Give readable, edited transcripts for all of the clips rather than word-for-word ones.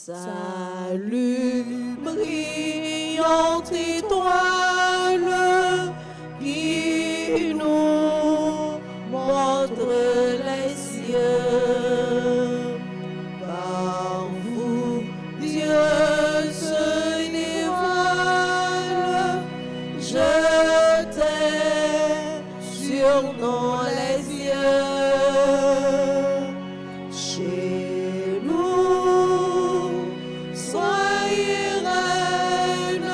Salut, brillante étoile qui nous montre les cieux. Par vous, Dieu se dévoile. Jetez sur nous les yeux. Chez nous, soyez reine,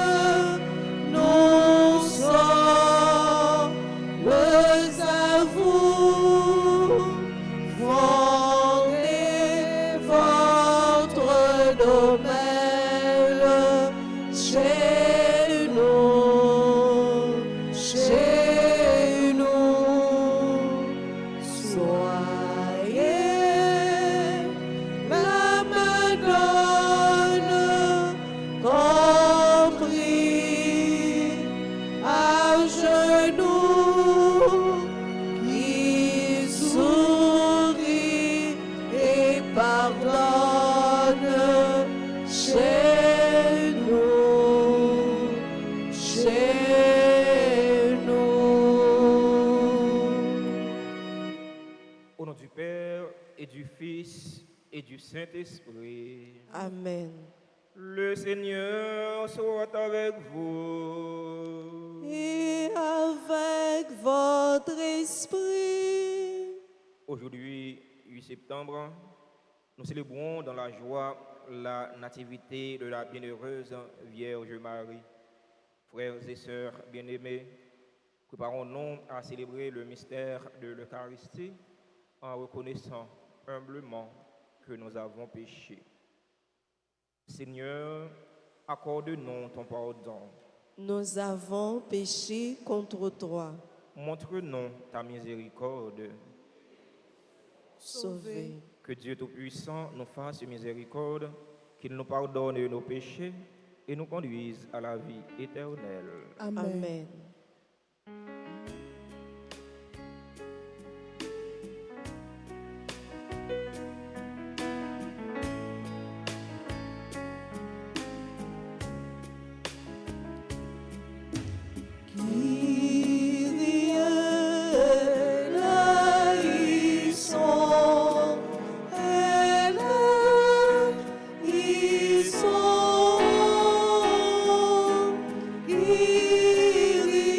nous sommes à vous. Fondez votre domaine chez nous, chez nous. Soyez la Madone compris à genoux qui sourit et pardonne chez nous, chez nous. Au nom du Père et du Fils et du Saint-Esprit. Amen. Le Seigneur soit avec vous. Et avec votre esprit. Aujourd'hui, 8 septembre, nous célébrons dans la joie la nativité de la bienheureuse Vierge Marie. Frères et sœurs bien-aimés, préparons-nous à célébrer le mystère de l'Eucharistie en reconnaissant humblement que nous avons péché. Seigneur, accorde-nous ton pardon. Nous avons péché contre toi. Montre-nous ta miséricorde. Sauvé. Que Dieu Tout-Puissant nous fasse miséricorde, qu'il nous pardonne nos péchés et nous conduise à la vie éternelle. Amen. Kyrie eleison, eleison, Kyrie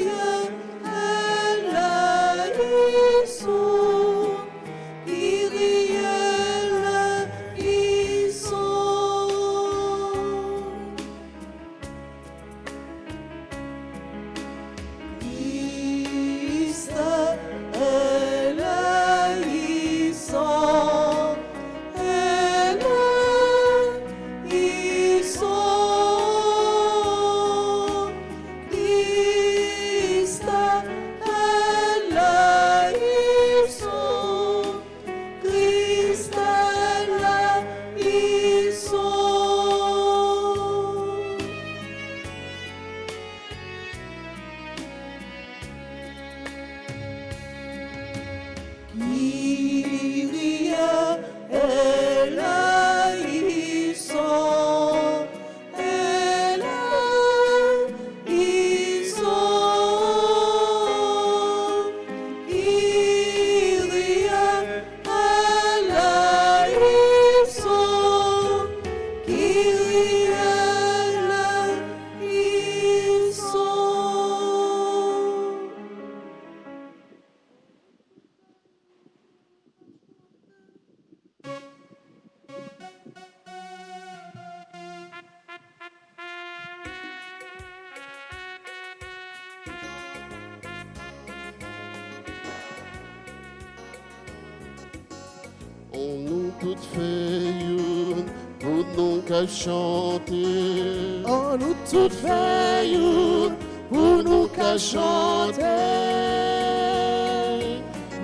nous toutes feuilles, pour nous qu'à chanter. En nous toutes feuilles, pour nous qu'à chanter.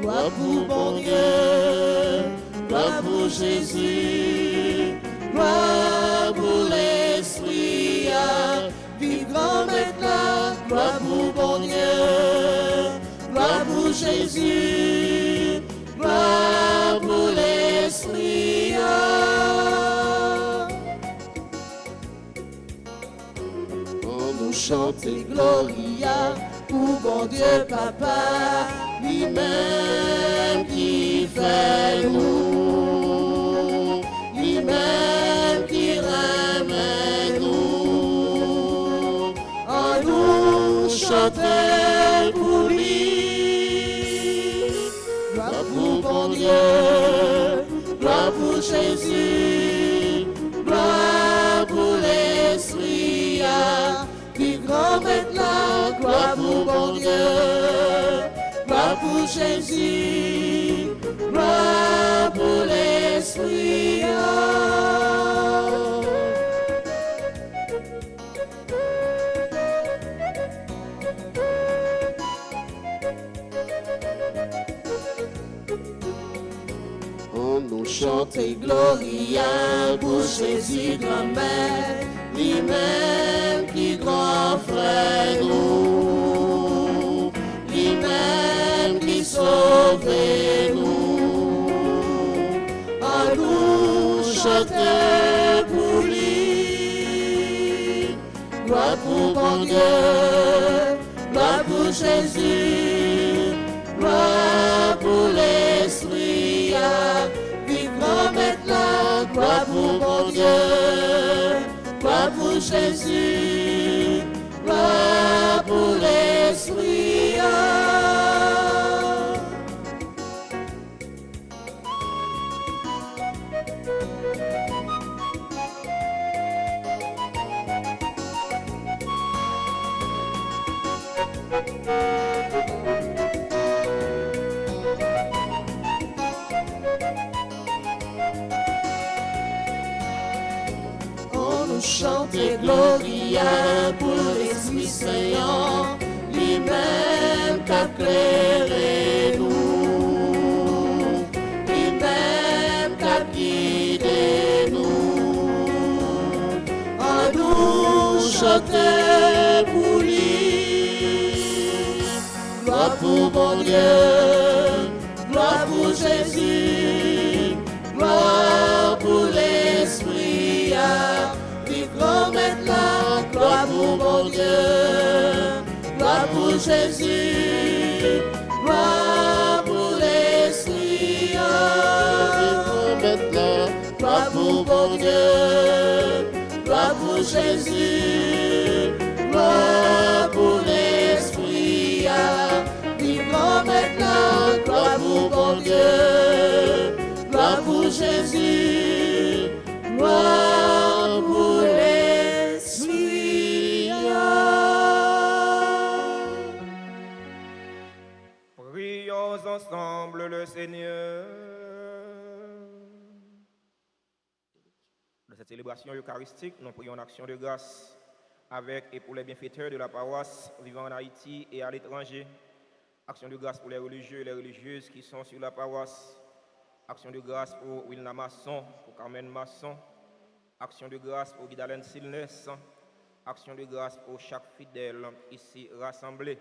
Gloire pour bon Dieu, gloire pour Jésus, gloire pour l'Esprit, vivant maintenant, gloire pour bon Dieu, gloire pour Jésus, gloire pour l'Esprit. Nous chanter Gloria pour bon Dieu Papa, lui-même qui fait nous, lui-même qui ramène nous, en nous chanter pour lui. Gloire pour bon Dieu, gloire pour Jésus, gloire pour l'Esprit, vivant maintenant, gloire pour bon Dieu, gloire pour Jésus, gloire pour l'Esprit. On nous chante Chantez Gloria pour Jésus grand-mère, lui-même qui grand frère nous, lui-même qui sauve nous, en nous chanter pour lui. Gloire pour bon Dieu, gloire pour Jésus, gloire pour l'Esprit, vivant maintenant, gloire pour bon Dieu, gloire pour Jésus, gloire pour l'Esprit. On nous chante Gloria pour l'Esprit Saint, lui-même qu'a éclairé nous, lui-même qu'a guidé nous, en nous chanter pour lui. Gloire pour bon Dieu, gloire pour Jésus, gloire pour l'Esprit, vivant maintenant, gloire pour bon Dieu, gloire pour Jésus, gloire pour l'Esprit, vivant maintenant, gloire pour bon Dieu, gloire pour Jésus, gloire pour l'Esprit, vivant maintenant, gloire pour bon Dieu, gloire pour Jésus, gloire pour l'Esprit. Prions ensemble le Seigneur. Dans cette célébration eucharistique, nous prions en action de grâce avec et pour les bienfaiteurs de la paroisse vivant en Haïti et à l'étranger. Action de grâce pour les religieux et les religieuses qui sont sur la paroisse. Action de grâce pour Wilna Masson, pour Carmen Masson. Action de grâce pour Guidalen Silnes. Action de grâce pour chaque fidèle ici rassemblé.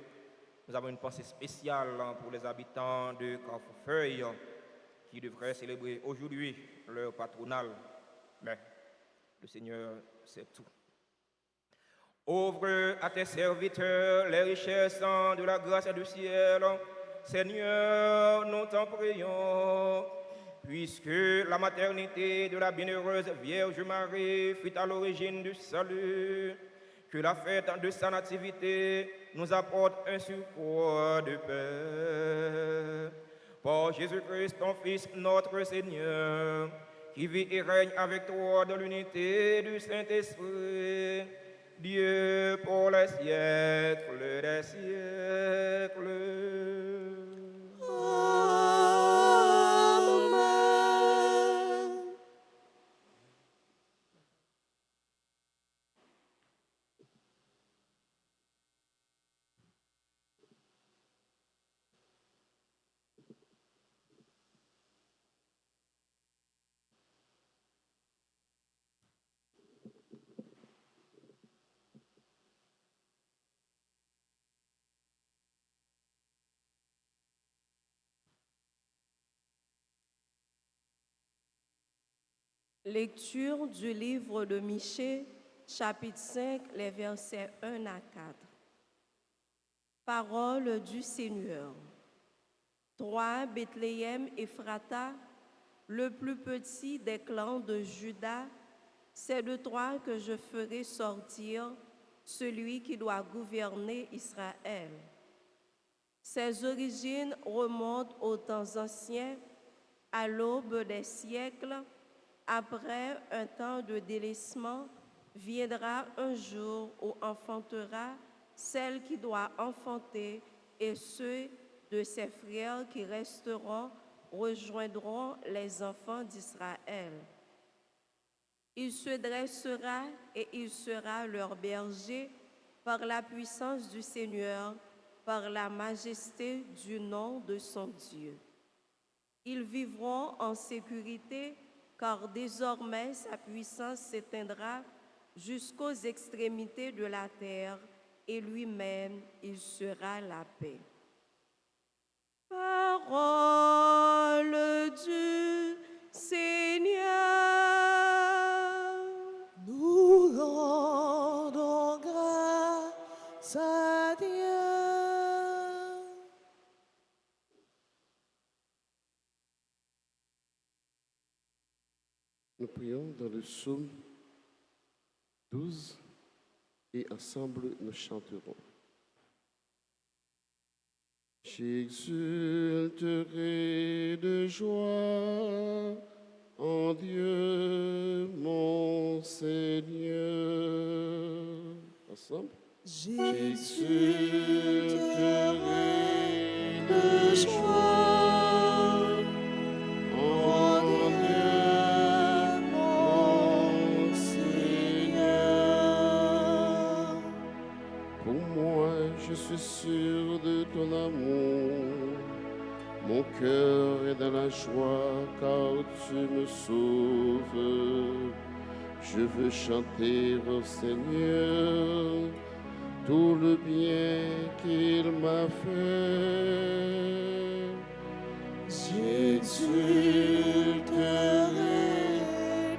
Nous avons une pensée spéciale pour les habitants de Carrefour-Feuille qui devraient célébrer aujourd'hui leur patronal. Mais le Seigneur sait tout. Ouvre à tes serviteurs les richesses de la grâce du ciel. Seigneur, nous t'en prions, puisque la maternité de la bienheureuse Vierge Marie fut à l'origine du salut, que la fête de sa nativité nous apporte un surcroît de paix. Par Jésus-Christ, ton Fils, notre Seigneur, qui vit et règne avec toi dans l'unité du Saint-Esprit, Dieu pour les siècles des siècles. Amen. Lecture du livre de Michée, chapitre 5, les versets 1 à 4. Parole du Seigneur. Toi, Bethléem Ephrata, le plus petit des clans de Juda, c'est de toi que je ferai sortir celui qui doit gouverner Israël. Ses origines remontent aux temps anciens, à l'aube des siècles. Après un temps de délaissement, viendra un jour où enfantera celle qui doit enfanter, et ceux de ses frères qui resteront rejoindront les enfants d'Israël. Il se dressera et il sera leur berger par la puissance du Seigneur, par la majesté du nom de son Dieu. Ils vivront en sécurité, car désormais sa puissance s'éteindra jusqu'aux extrémités de la terre, et lui-même, il sera la paix. Parole du Seigneur. Nous rendons grâce à Dieu. Nous prions dans le psaume 12 et ensemble nous chanterons. J'exulterai de joie en Dieu mon Seigneur. Ensemble. J'exulterai de joie en Dieu mon Seigneur. Pour moi, je suis sûr de ton amour. Mon cœur est dans la joie car tu me sauves. Je veux chanter au Seigneur tout le bien qu'il m'a fait. J'exulterai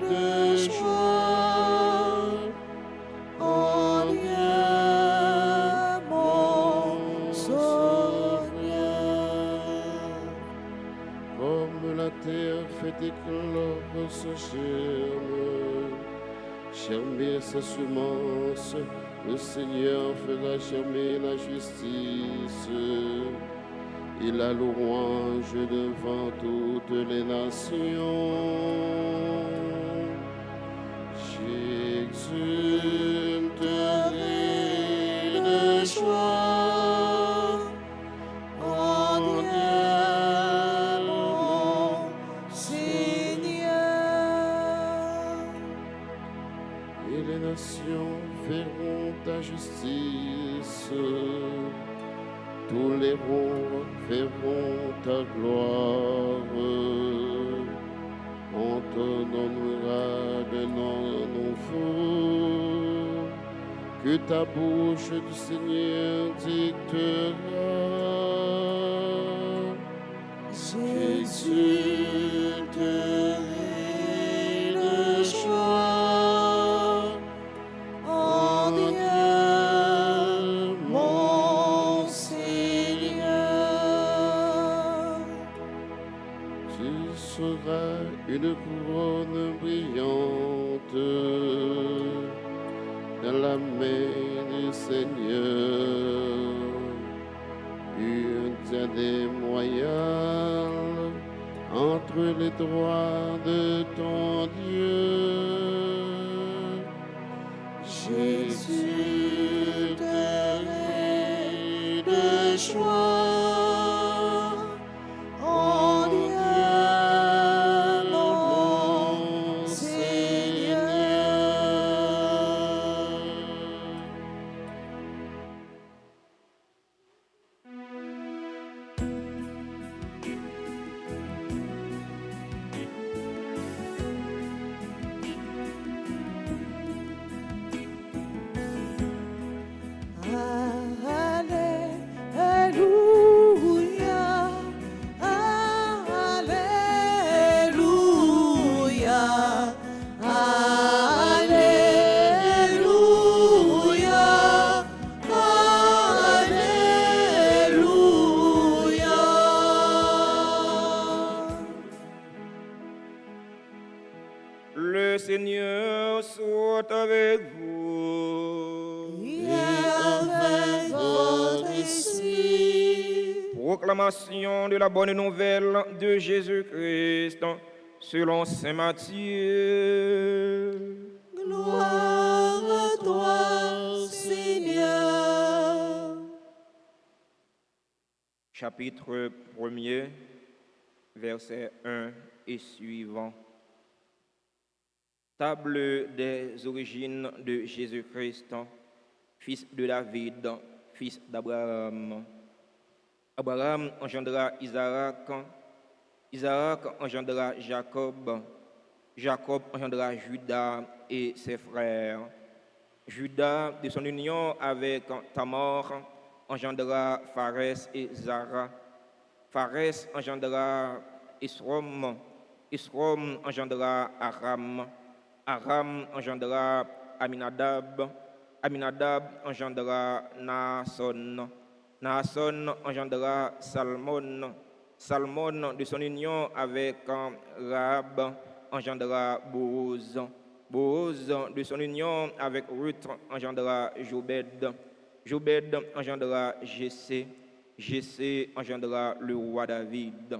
de joie en Dieu mon Sauveur. Comme la terre fait éclore son germe, germer sa semence, le Seigneur fera germer la justice. Il a louange devant toutes les nations. J'exulterai de joie en Dieu mon Seigneur. Et les nations verront ta justice. Tous les rois verront ta gloire. On te donnera de noms nouveaux que ta bouche du Seigneur dictera. J'exulterai de joie en Dieu mon Seigneur. Tu seras une couronne brillante dans la main du Seigneur, un diadème royal entre les doigts de ton Dieu. J'exulterai de joie en Dieu mon Seigneur. Alléluia. Proclamation de la bonne nouvelle de Jésus-Christ selon saint Matthieu. Gloire à toi, Seigneur. Chapitre 1er, versets 1 et suivants. Table des origines de Jésus-Christ, fils de David, fils d'Abraham. Abraham engendra Isaac, Isaac engendra Jacob, Jacob engendra Judas et ses frères. Judas, de son union avec Tamar, engendra Pharès et Zara. Pharès engendra Esrom, Esrom engendra Aram, Aram engendra Aminadab, Aminadab engendra Naasson, Naasson engendra Salmon, Salmon de son union avec Rahab engendra Booz, Booz de son union avec Ruth engendra Jobed, Jobed engendra Jessé, Jessé engendra le roi David,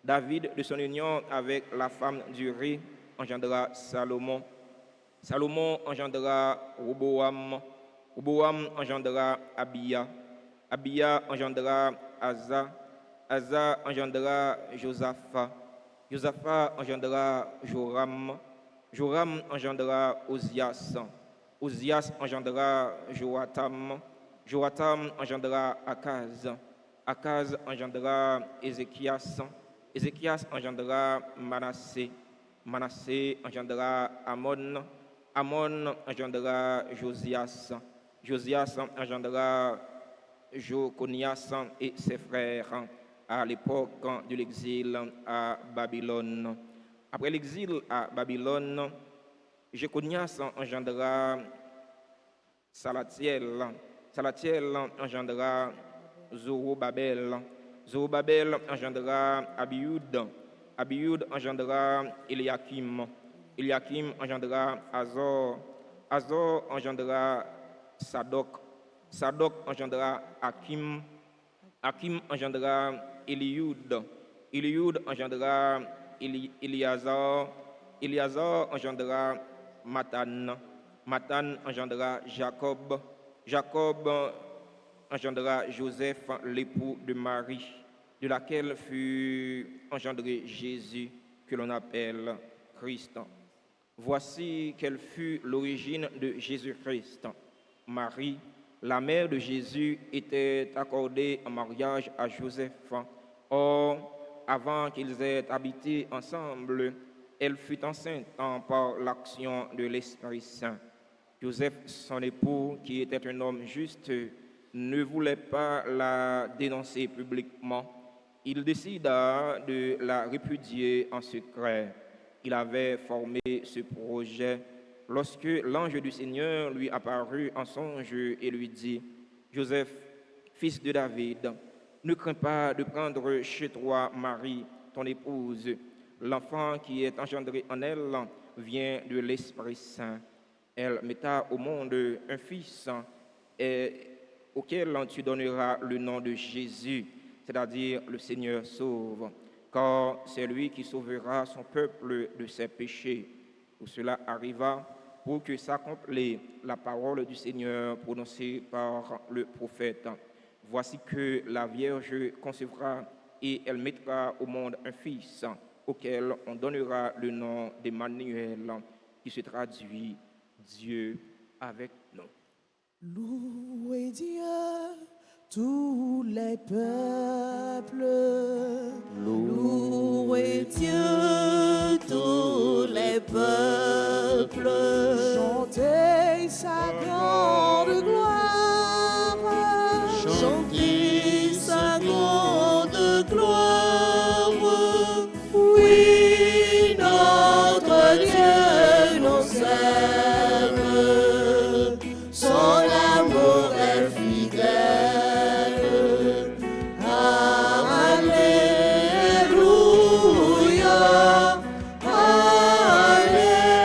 David de son union avec la femme d'Uri engendra Salomon, Salomon engendra Roboam, Roboam engendra Abia, Abia engendra Asa, Asa engendra Josaphat, Josaphat engendra Joram, Joram engendra Ozias, Ozias engendra Joatam, Joatam engendra Akaz, Akaz engendra Ézéchias, Ézéchias engendra Manassé, Manassé engendra Amon, Amon engendra Josias, Josias engendra Joconias et ses frères à l'époque de l'exil à Babylone. Après l'exil à Babylone, Joconias engendra Salatiel, Salatiel engendra Zorobabel, Zorobabel engendra Abioud, Abioud engendra Eliakim, Eliakim engendra Azor, Azor engendra Sadok, Sadok engendra Hakim, Hakim engendra Eliud, Eliud engendra Eliazar, Eliazar engendra Matan, Matan engendra Jacob, Jacob engendra Joseph, l'époux de Marie, de laquelle fut engendré Jésus, que l'on appelle Christ. Voici quelle fut l'origine de Jésus-Christ. Marie, la mère de Jésus, était accordée en mariage à Joseph. Or, avant qu'ils aient habité ensemble, elle fut enceinte par l'action de l'Esprit Saint. Joseph, son époux, qui était un homme juste, ne voulait pas la dénoncer publiquement. Il décida de la répudier en secret. Il avait formé ce projet lorsque l'ange du Seigneur lui apparut en songe et lui dit: Joseph, fils de David, ne crains pas de prendre chez toi Marie, ton épouse. L'enfant qui est engendré en elle vient de l'Esprit Saint. Elle mettra au monde un fils auquel tu donneras le nom de Jésus, c'est-à-dire le Seigneur sauve, car c'est lui qui sauvera son peuple de ses péchés. Tout cela arriva pour que s'accomplisse la parole du Seigneur prononcée par le prophète. Voici que la Vierge concevra et elle mettra au monde un fils auquel on donnera le nom d'Emmanuel, qui se traduit Dieu avec nous. Louez Dieu, tous les peuples. Louez Dieu, tous les peuples. Chantez sa grande gloire. Chantez sa grande gloire. Oui, notre Dieu nous aime. Son amour est fidèle. Alléluia, Alléluia.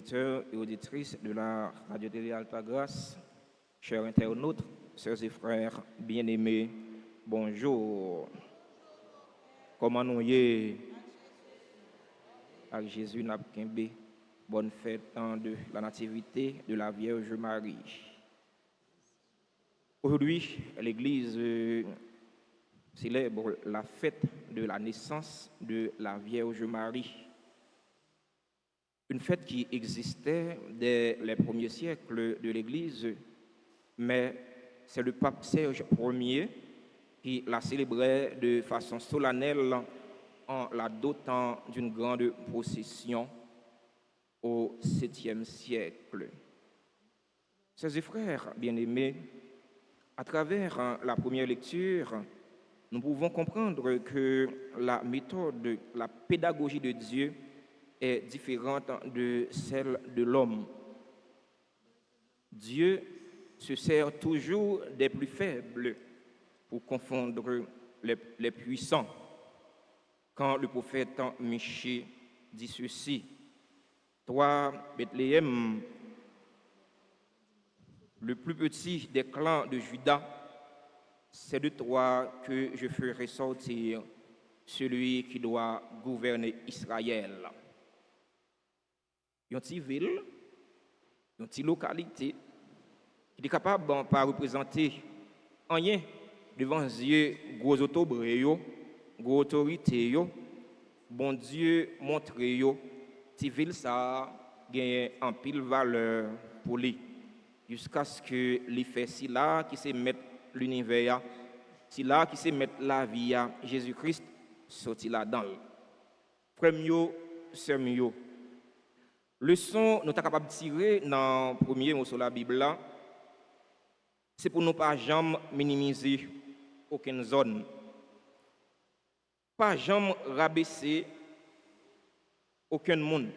auditeurs et auditrices de la radio-télé Alta Grâce, chers internautes, sœurs et frères bien-aimés, bonjour. Comment nous y avec Jésus n'a bonne fête de la nativité de la Vierge Marie. Aujourd'hui, l'Église célèbre la fête de la naissance de la Vierge Marie. Une fête qui existait dès les premiers siècles de l'Église, mais c'est le pape Serge Ier qui la célébrait de façon solennelle en la dotant d'une grande procession au 7e siècle. Chers frères bien-aimés, à travers la première lecture, nous pouvons comprendre que la méthode, la pédagogie de Dieu est différente de celle de l'homme. Dieu se sert toujours des plus faibles pour confondre les puissants. Quand le prophète Michée dit ceci, « Toi, Bethléem, le plus petit des clans de Juda, c'est de toi que je ferai sortir celui qui doit gouverner Israël. » Une petite ville, une petite localité, qui est capable de ne pas représenter rien devant Dieu, gros autobré, gros autorité, bon Dieu montre, petite ville ça gagne en pile valeur pour lui, jusqu'à ce que les fait si là qui se mettre l'univers, si là qui se mettre la vie à Jésus-Christ sorti là-dedans. Frère mio, sœur mio, leçon nous sommes capables de tirer dans le premier mot sur la Bible là, c'est pour ne pas jamais minimiser aucune zone, pas jamais rabaisser aucun monde,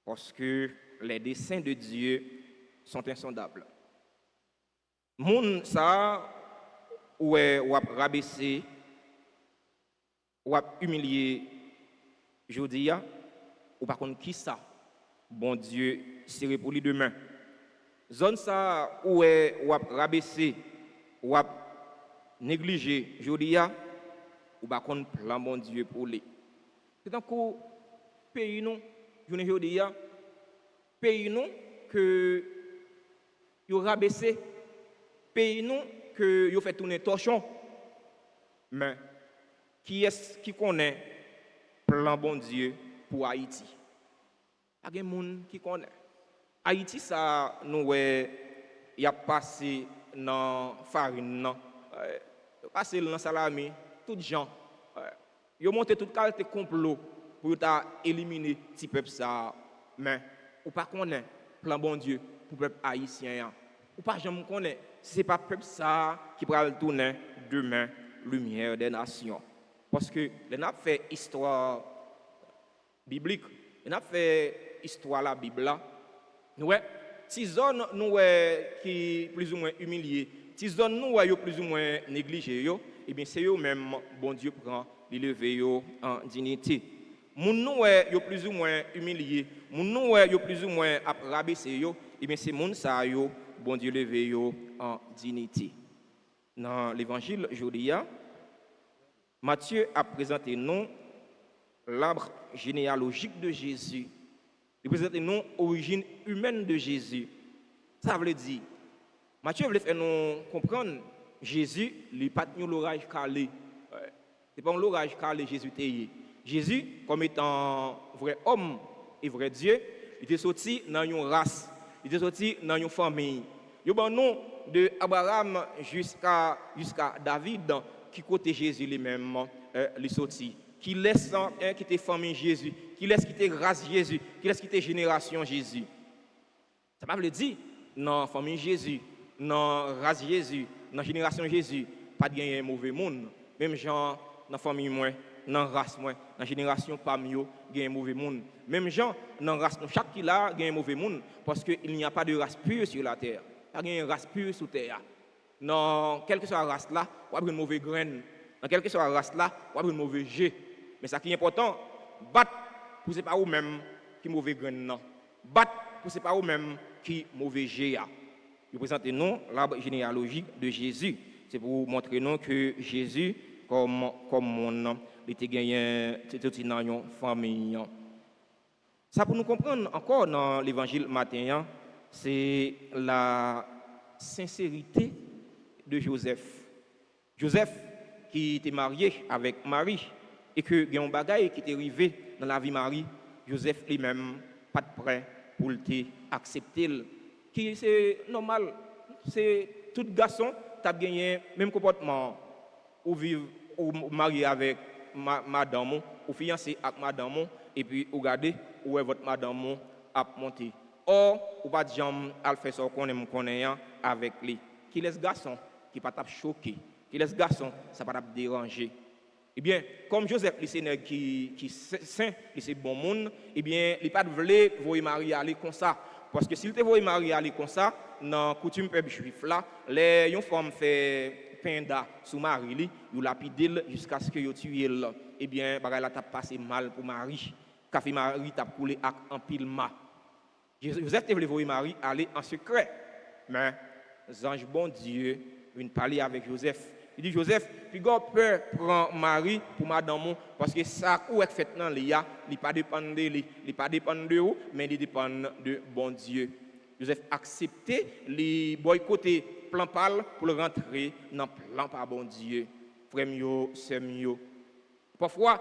parce que les desseins de Dieu sont insondables. Monde ça ou rabaisser ou humilier Jodia ou par contre qui ça bon Dieu serait pour lui demain. Zone ça ou rabaisser ou négliger Jodia ou par contre plan bon Dieu pour lui. C'est donc pays nous Jodia pays nous que yo rabaissé pays nous que yo fait tourner torchon, mais qui est qui connaît plan bon Dieu pour Haïti? Il y a des gens qui connaissent. Haïti ça nous y a passé dans farine, passé dans salami, tout gens yo monté toute qualité complot pour ta éliminer petit peuple ça, mais ou pas connaît plan bon Dieu pour peuple haïtien. Ou pas jamais connaît, c'est pas peuple ça qui va le tourner demain lumière des nations. Parce que les n'a fait histoire biblique, les n'a fait histoire la Bible là. Nous si zone nous qui plus ou moins humilié, si zone nous plus ou moins négligé yo, et bien c'est eux même bon Dieu prend les lever yo en dignité. Moun nou yo plus ou moins humilié, moun nou yo plus ou moins rabaissé yo, et bien c'est moun ça yo bon Dieu levé yo en dignité. Dans l'évangile aujourd'hui, Matthieu a présenté nous l'arbre généalogique de Jésus. Il présente nous l'origine humaine de Jésus. Ça veut dire, Matthieu veut faire nous comprendre Jésus, il n'est pas l'orage calé. C'est pas l'orage calé Jésus t'ayé. Jésus, comme étant vrai homme et vrai Dieu, il était sorti dans une race, il était sorti dans une famille. Il y a un nom de Abraham jusqu'à David qui côté Jésus lui-même les sorti, qui laisse quitter famille Jésus, qui laisse quitter race Jésus, qui laisse quitter génération Jésus. Ça veut dire dans famille Jésus, dans race Jésus, dans génération Jésus, pas de gagner mauvais monde. Même gens dans famille moi, dans race moi, dans génération parmi eux, gagne mauvais monde. Même gens dans race chaque qui là gagne mauvais monde parce que il n'y a pas de race pure sur la terre. Pas de race pure sur terre. Dans quelle que soit la race là, on a une mauvaise graine. Dans quelle que soit la race là, on a une mauvaise jet. Mais ça qui est important, battre pour c'est pas vous même qui mauvais graine non. battre pour c'est pas vous-même qui mauvais GA. Je présente nous l'arbre généalogique de Jésus. C'est pour montrer nous que Jésus, comme mon nom, il était gagné dans une famille. Ça pour nous comprendre encore dans l'évangile matin, c'est la sincérité de Joseph. Joseph qui était marié avec Marie et que il y a un bagage qui était arrivé dans la vie de Marie, Joseph lui-même pas de prêt pour accepter, qui c'est normal, c'est tout garçon qui a gagné même comportement ou vivre ou marié avec madame ou fiancé avec madame et puis regardez où est votre madame a monté. Or, ou pas de jambe à faire ça qu'on aime avec lui. Qui laisse garçon qui pas choqué, qui laisse garçon ça pas déranger. Eh bien, comme Joseph, c'est qui saint, c'est bon monde, eh bien, il pas voulu voir Marie aller comme ça. Parce que s'il te voit Marie aller comme ça, dans la coutume peuple juif là, les une femme fait penda sous Marie, il lapide jusqu'à ce que il tue elle. Eh bien, bagay la t'a passé mal pour Marie. Café Marie t'a coulé en pile ma. Joseph te voulait voir Marie aller en secret. Mais ange bon Dieu vient parler avec Joseph. Il dit Joseph, puis God peur prend Marie pour madame parce que ça ou est fait dans l'IA, il pas dépend de lui, il pas dépend de vous, mais il dépend de bon Dieu. Joseph accepté les boycotter plan pal pour le rentrer dans plan par bon Dieu. Frère mio, sœur mio. Parfois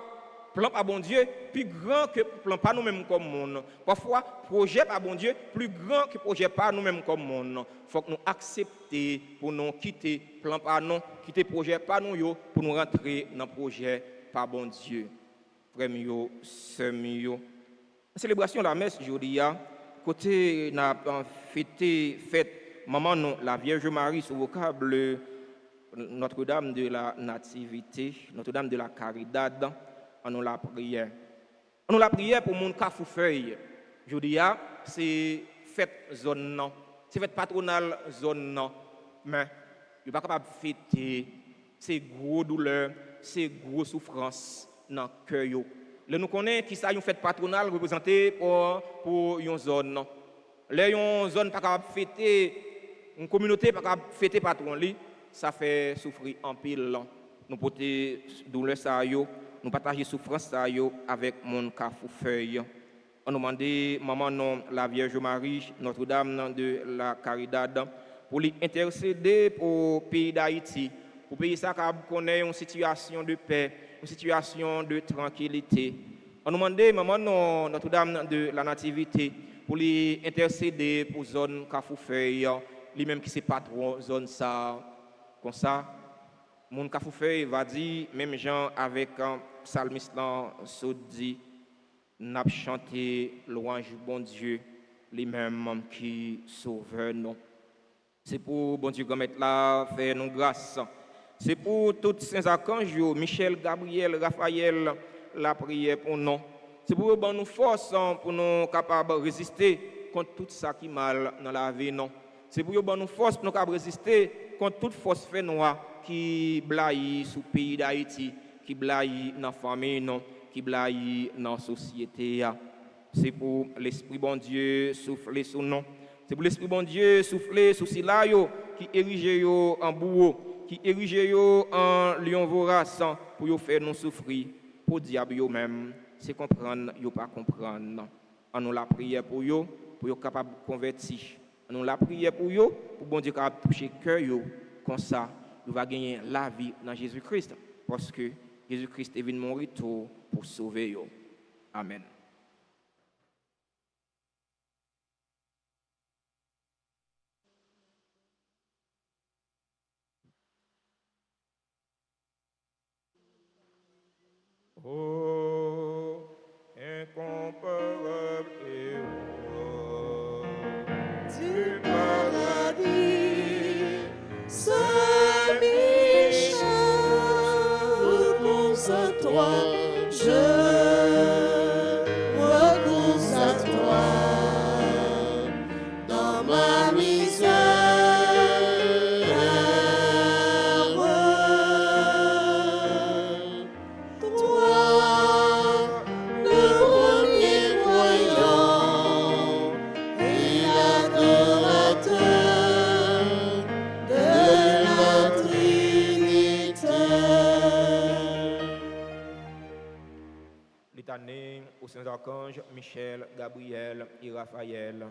plan par bon Dieu plus grand que plan pas nous-mêmes comme monde. Parfois projet par bon Dieu plus grand que projet pas nous-mêmes comme monde. Faut que nous accepter pour nous quitter plan par nous, quitter projet par nous yo pour nous rentrer dans projet par bon Dieu. Frère mio, sœur mio. Célébration de la messe aujourd'hui côté n'a fête maman non la Vierge Marie sous vocable Notre-Dame de la Nativité, Notre-Dame de la Caridad. On nous la prière. On nous la prière pour mon Cafoufeuille. Je dis, c'est fête zone non. C'est fête patronale zone non. Mais, il n'est pas capable de fêter. C'est gros douleur, c'est gros souffrance dans le cœur. Là, nous connaissons qui ça une fête patronale représentée pour une zone non. Là, une zone pas capable de fêter, une communauté pas capable de fêter patron, ça fait souffrir en pile. Nous porter douleur ça yo. Nous partageons souffrance avec mon Cafoufeuille. On nous demande, maman non, la Vierge Marie, Notre-Dame de la Caridad, pour lui intercéder pour le pays d'Haïti, pour le pays ça connaît une situation de paix, une situation de tranquillité. On nous demande, maman non, Notre-Dame de la Nativité, pour lui intercéder pour la zone Cafoufeuille, lui-même qui c'est patron zone ça, comme ça. Mon Cafoufeuille va dire, même gens avec un psalmiste se dit, n'a chanté louange bon Dieu, lui-même qui sauve nous. C'est pour bon Dieu comme être là, faire nous grâce. C'est pour tous saints archanges, Michel, Gabriel, Raphaël, la prière pour nous. C'est pour nous force pour nous capables de résister contre tout ça qui est mal dans la vie. C'est pour nous force pour nous capables de résister contre toute force fait noire qui blaye sous le pays d'Haïti, qui blaye dans la famille, qui blaye dans la société. C'est pour l'Esprit bon Dieu souffler sur nous. C'est pour l'Esprit bon Dieu souffler sur Silayo, qui érige en bourreau, qui érige en lion vorace, pour faire nous souffrir. Pour le diable même, c'est comprendre, yo pas comprendre. On nous la prière pour yo capable de convertir. On nous la prière pour yo, pour bon Dieu capable de toucher cœur yo, comme ça. Nous va gagner la vie dans Jésus-Christ parce que Jésus-Christ est venu mourir pour sauver nous. Amen. Oh, incomparable et oh, du paradis, Saint-Michel, recours à toi, je recours à toi, dans ma misère, toi, le premier voyant, aux saints archanges Michel, Gabriel et Raphaël.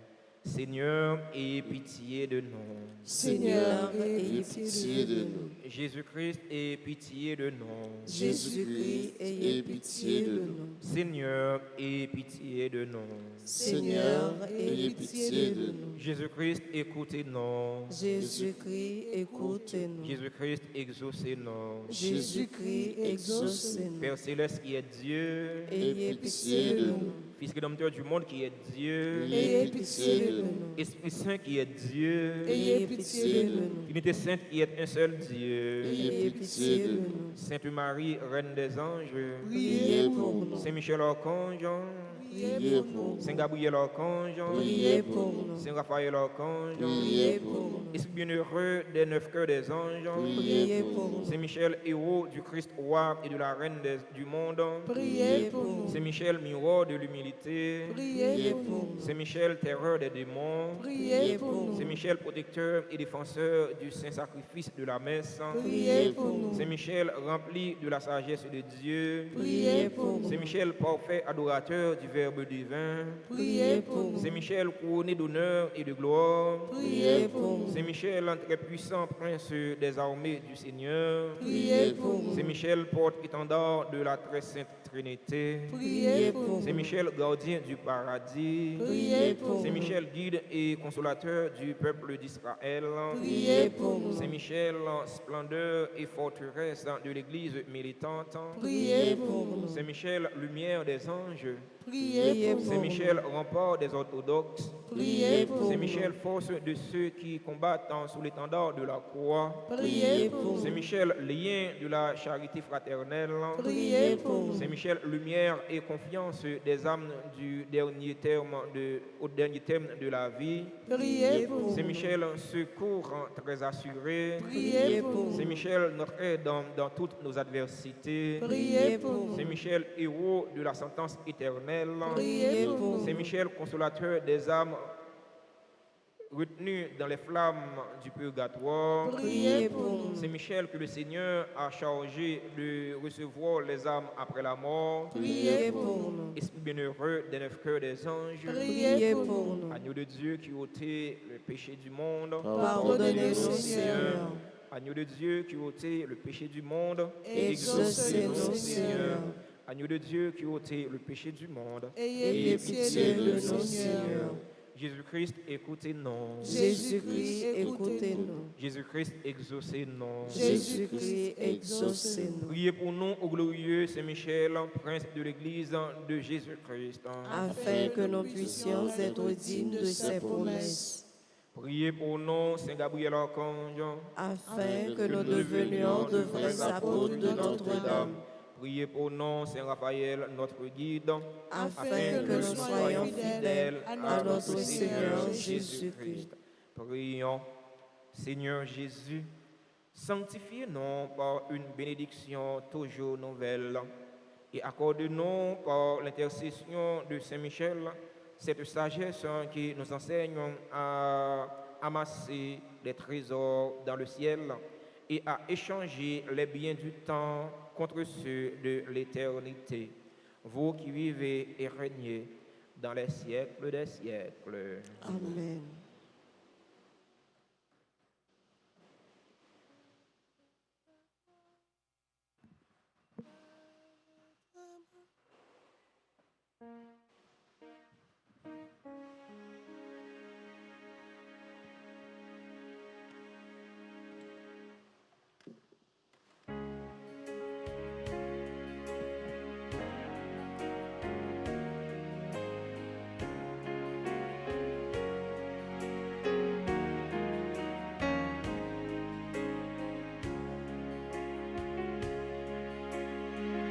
Seigneur, ayez pitié de nous. Seigneur, ayez pitié de nous. Jésus-Christ, ayez pitié de nous. Jésus-Christ, ayez pitié de nous. Seigneur, ayez pitié de nous. Seigneur, ayez pitié de nous. Jésus-Christ, écoutez-nous. Jésus-Christ, écoutez-nous. Jésus-Christ, exaucez-nous. Jésus-Christ, exaucez-nous. Père céleste qui est Dieu, Ayez pitié de nous. Fils rédempteur du monde qui est Dieu, Ayez pitié de nous. Esprit Saint qui est Dieu, Ayez pitié de nous. Unité Sainte qui est un seul Dieu, Ayez pitié de nous. Sainte Marie, Reine des anges, Priez pour nous. Saint Michel Archange, Priez pour nous. Saint Gabriel Archange, Priez pour nous. Saint Raphaël Archange, Priez pour nous. Esprit bienheureux des 9 cœurs des anges, Priez pour nous. Saint Michel, héros du Christ roi et de la Reine du monde, Priez pour nous. Saint Michel, miroir de l'humilité, Priez pour nous. Saint Michel, terreur des démons, Priez pour nous. Saint Michel, protecteur et défenseur du saint sacrifice de la messe, Priez pour nous. Saint Michel, rempli de la sagesse de Dieu, Priez pour nous. Saint Michel, parfait adorateur du Verbe divin, Priez pour nous. Saint Michel, couronné d'honneur et de gloire, Priez pour nous. Saint Michel, très puissant prince des armées du Seigneur, Priez pour nous. Saint Michel, porte-étendard de la très sainte Trinité, Priez pour nous. Saint Michel, gardien du paradis, Priez pour Saint nous. Michel, guide et consolateur du peuple d'Israël, Priez pour nous. Saint Michel, splendeur et forteresse de l'Église militante, Priez pour nous. Saint Michel, lumière des anges, Priez pour Saint nous. Michel, rempart des orthodoxes, Priez pour Saint nous. Michel, force de ceux qui combattent sous l'étendard de la croix, Priez pour Saint nous. Michel, lien de la charité fraternelle, Priez pour nous. Saint Michel, lumière et confiance des âmes au dernier terme de la vie, Priez pour Saint nous. Michel, secours très assuré, Priez pour nous. Saint Michel, notre aide dans toutes nos adversités, Priez pour nous. Saint Michel, héros de la sentence éternelle, Priez pour nous. Saint Michel, consolateur des âmes retenues dans les flammes du purgatoire, Priez pour nous. Saint Michel, que le Seigneur a chargé de recevoir les âmes après la mort, Priez pour nous. Esprit bienheureux des 9 cœurs des anges, Priez pour nous. Agneau de Dieu qui ôtait le péché du monde, Pardonnez-nous, Seigneur. Agneau de Dieu qui ôtait le péché du monde, Exaucez-nous, Seigneur. Agneau de Dieu qui ôtait le péché du monde, Ayez pitié de nous, Seigneur. Jésus-Christ, écoutez-nous. Jésus-Christ, écoutez-nous. Jésus-Christ, exaucez-nous. Jésus-Christ, exaucez-nous. Priez pour nous, au glorieux Saint Michel, prince de l'Église de Jésus-Christ. Afin que nous puissions être dignes de ses promesses. Priez pour nous, Saint Gabriel Archange, Afin que nous devenions de vrais apôtres de Notre-Dame. Priez pour nous, Saint Raphaël, notre guide, Afin que nous soyons fidèles à notre Seigneur Jésus-Christ. Prions, Seigneur Jésus, sanctifiez-nous par une bénédiction toujours nouvelle et accorde-nous par l'intercession de Saint Michel cette sagesse qui nous enseigne à amasser des trésors dans le ciel et à échanger les biens du temps contre ceux de l'éternité. Vous qui vivez et régnez dans les siècles des siècles. Amen.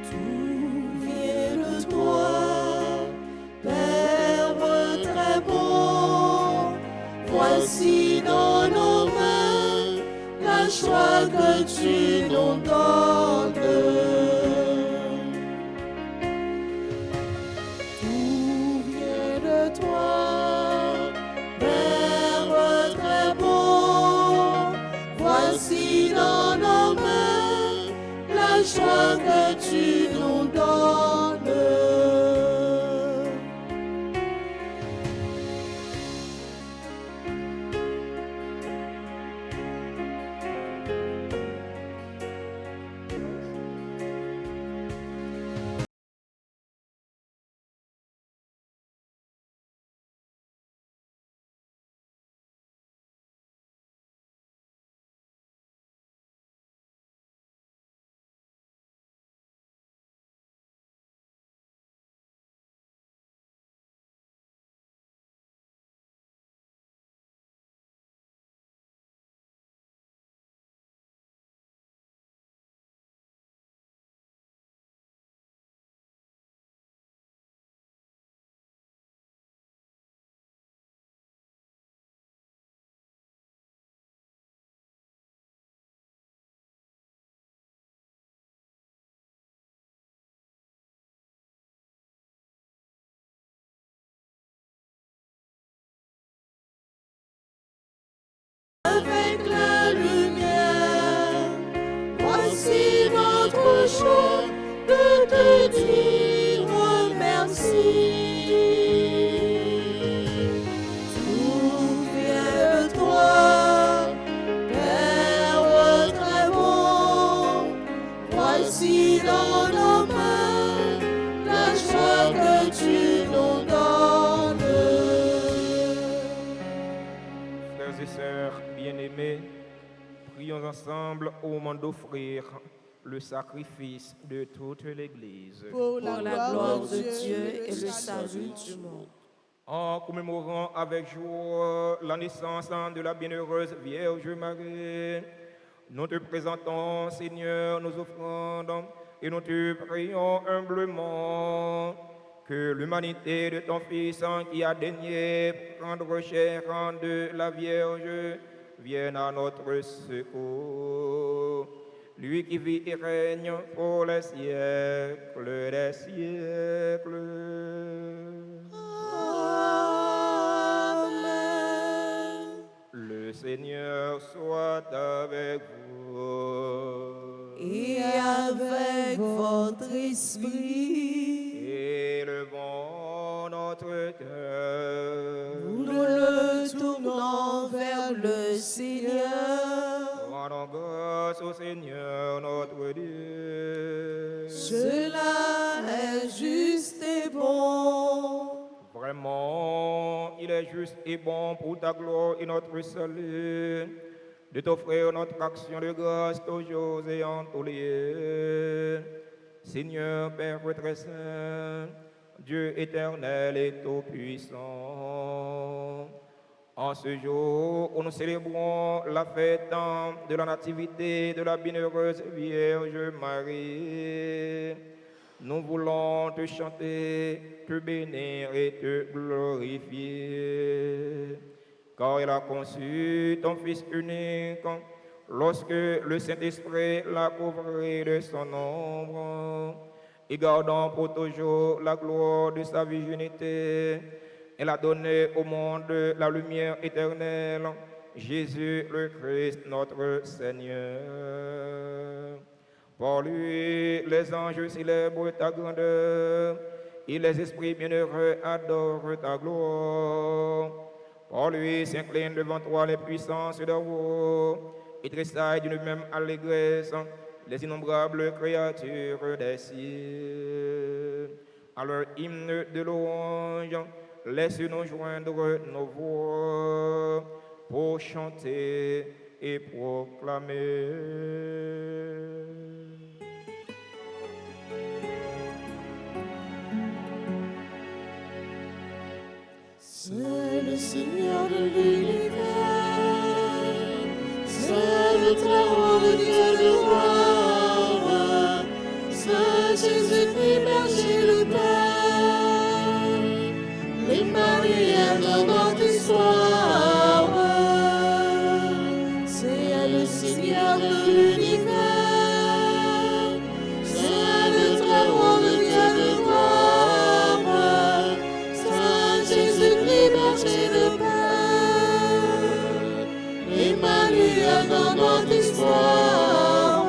Tout vient de toi, Père très bon. Voici dans nos mains la joie que tu nous donnes. Tout vient de toi, Père très bon. Voici dans nos mains la joie que tu nous donnes. Tout vient de toi, Père très bon. Voici dans nos mains la joie que tu nous donnes. Frères et sœurs bien-aimés, prions ensemble au moment d'offrir le sacrifice de toute l'Église. Pour Pour la gloire de Dieu et le salut du monde. En commémorant avec joie la naissance de la bienheureuse Vierge Marie, nous te présentons, Seigneur, nos offrandes et nous te prions humblement que l'humanité de ton Fils qui a daigné prendre chair de la Vierge vienne à notre secours. Lui qui vit et règne pour les siècles des siècles. Amen. Le Seigneur soit avec vous. Et avec votre esprit, Élevons notre cœur. nous le tournons vers le Seigneur. Rendons grâce au Seigneur notre Dieu. Cela est juste et bon. Vraiment, il est juste et bon pour ta gloire et notre salut de t'offrir notre action de grâce toujours et en tous lieux. Seigneur, Père très saint, Dieu éternel et tout-puissant, en ce jour où nous célébrons la fête de la nativité de la bienheureuse Vierge Marie, nous voulons te chanter, te bénir et te glorifier, car il a conçu ton Fils unique lorsque le Saint-Esprit l'a couvré de son ombre, et gardant pour toujours la gloire de sa virginité, elle a donné au monde la lumière éternelle, Jésus le Christ, notre Seigneur. Pour lui, les anges célèbrent ta grandeur, et les esprits bienheureux adorent ta gloire. Pour lui s'inclinent devant toi les puissances d'en haut, et tressaillent d'une même allégresse les innombrables créatures des cieux. À leur hymne de louange, laisse-nous joindre nos voix pour chanter et proclamer. C'est le Seigneur de l'univers, c'est le Très-Haut, le Dieu de gloire, c'est Jésus-Christ, berger le Père, l'Emmanuel dans notre histoire. C'est le Seigneur de l'univers, c'est le Très-Haut, le Dieu de gloire, c'est Jésus-Christ, berger le Père, Emmanuel dans notre histoire.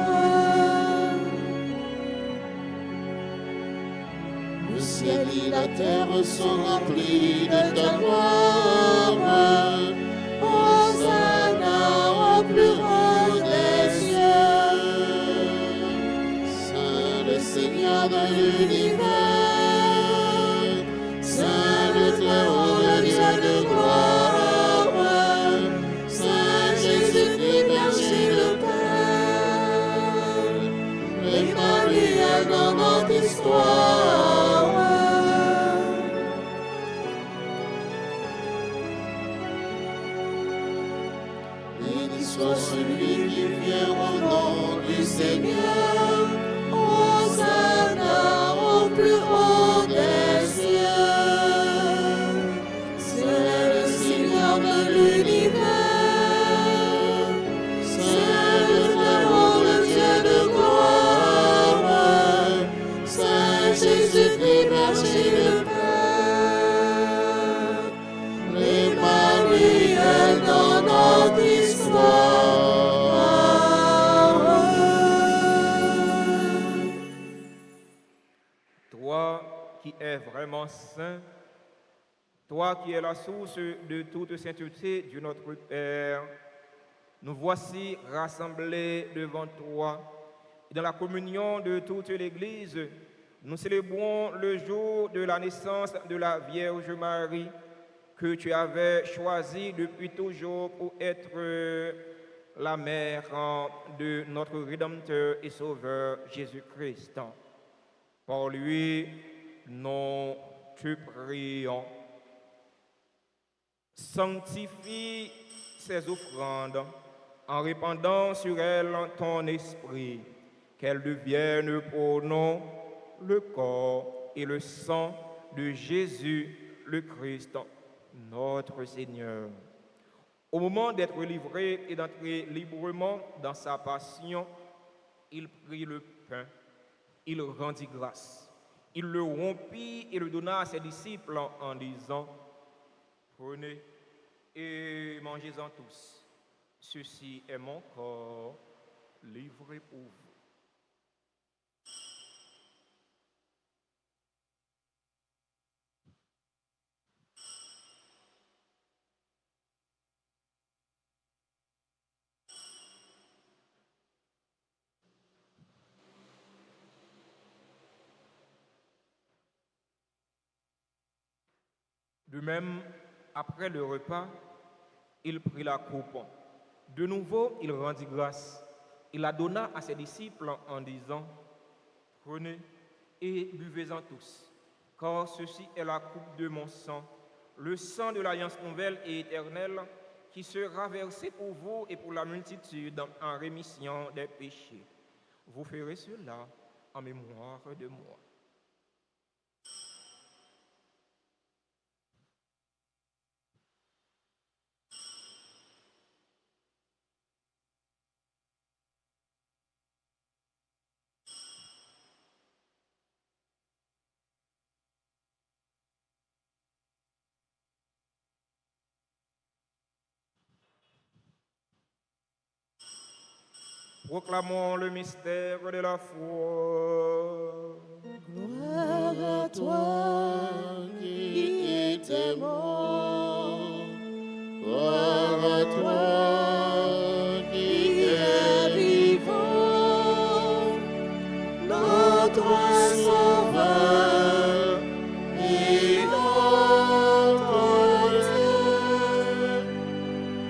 Le ciel et la terre sont remplis de ta gloire. Hosanna au plus haut des cieux. C'est le Seigneur de l'univers, c'est le Très-Haut, le Dieu de gloire, c'est Jésus-Christ, berger le Père, Emmanuel dans notre histoire. Béni soit celui qui vient au nom du Seigneur. Hosanna au plus haut des cieux. C'est le Seigneur de l'univers, c'est le Très-Haut, le Dieu de gloire, c'est Jésus-Christ, berger le Père, l'Emmanuel dans notre histoire. vraiment saint, toi qui es la source de toute sainteté, Dieu notre Père, nous voici rassemblés devant toi. Et dans la communion de toute l'Église, nous célébrons le jour de la naissance de la Vierge Marie, que tu avais choisie depuis toujours pour être la mère de notre Rédempteur et Sauveur Jésus-Christ. Par lui, nous te prions. Sanctifie ces offrandes en répandant sur elles ton esprit, qu'elles deviennent pour nous le corps et le sang de Jésus le Christ, notre Seigneur. Au moment d'être livré et d'entrer librement dans sa passion, il prit le pain, il rendit grâce, il le rompit et le donna à ses disciples en disant: prenez et mangez-en tous. Ceci est mon corps livré pour vous. De même, après le repas, il prit la coupe. De nouveau, il rendit grâce. Il la donna à ses disciples en disant: prenez et buvez-en tous, car ceci est la coupe de mon sang, le sang de l'alliance nouvelle et éternelle, qui sera versé pour vous et pour la multitude en rémission des péchés. Vous ferez cela en mémoire de moi. Proclamons le mystère de la foi. Gloire à toi qui étais mort. Gloire à toi qui es vivant. Notre Sauveur et notre Dieu.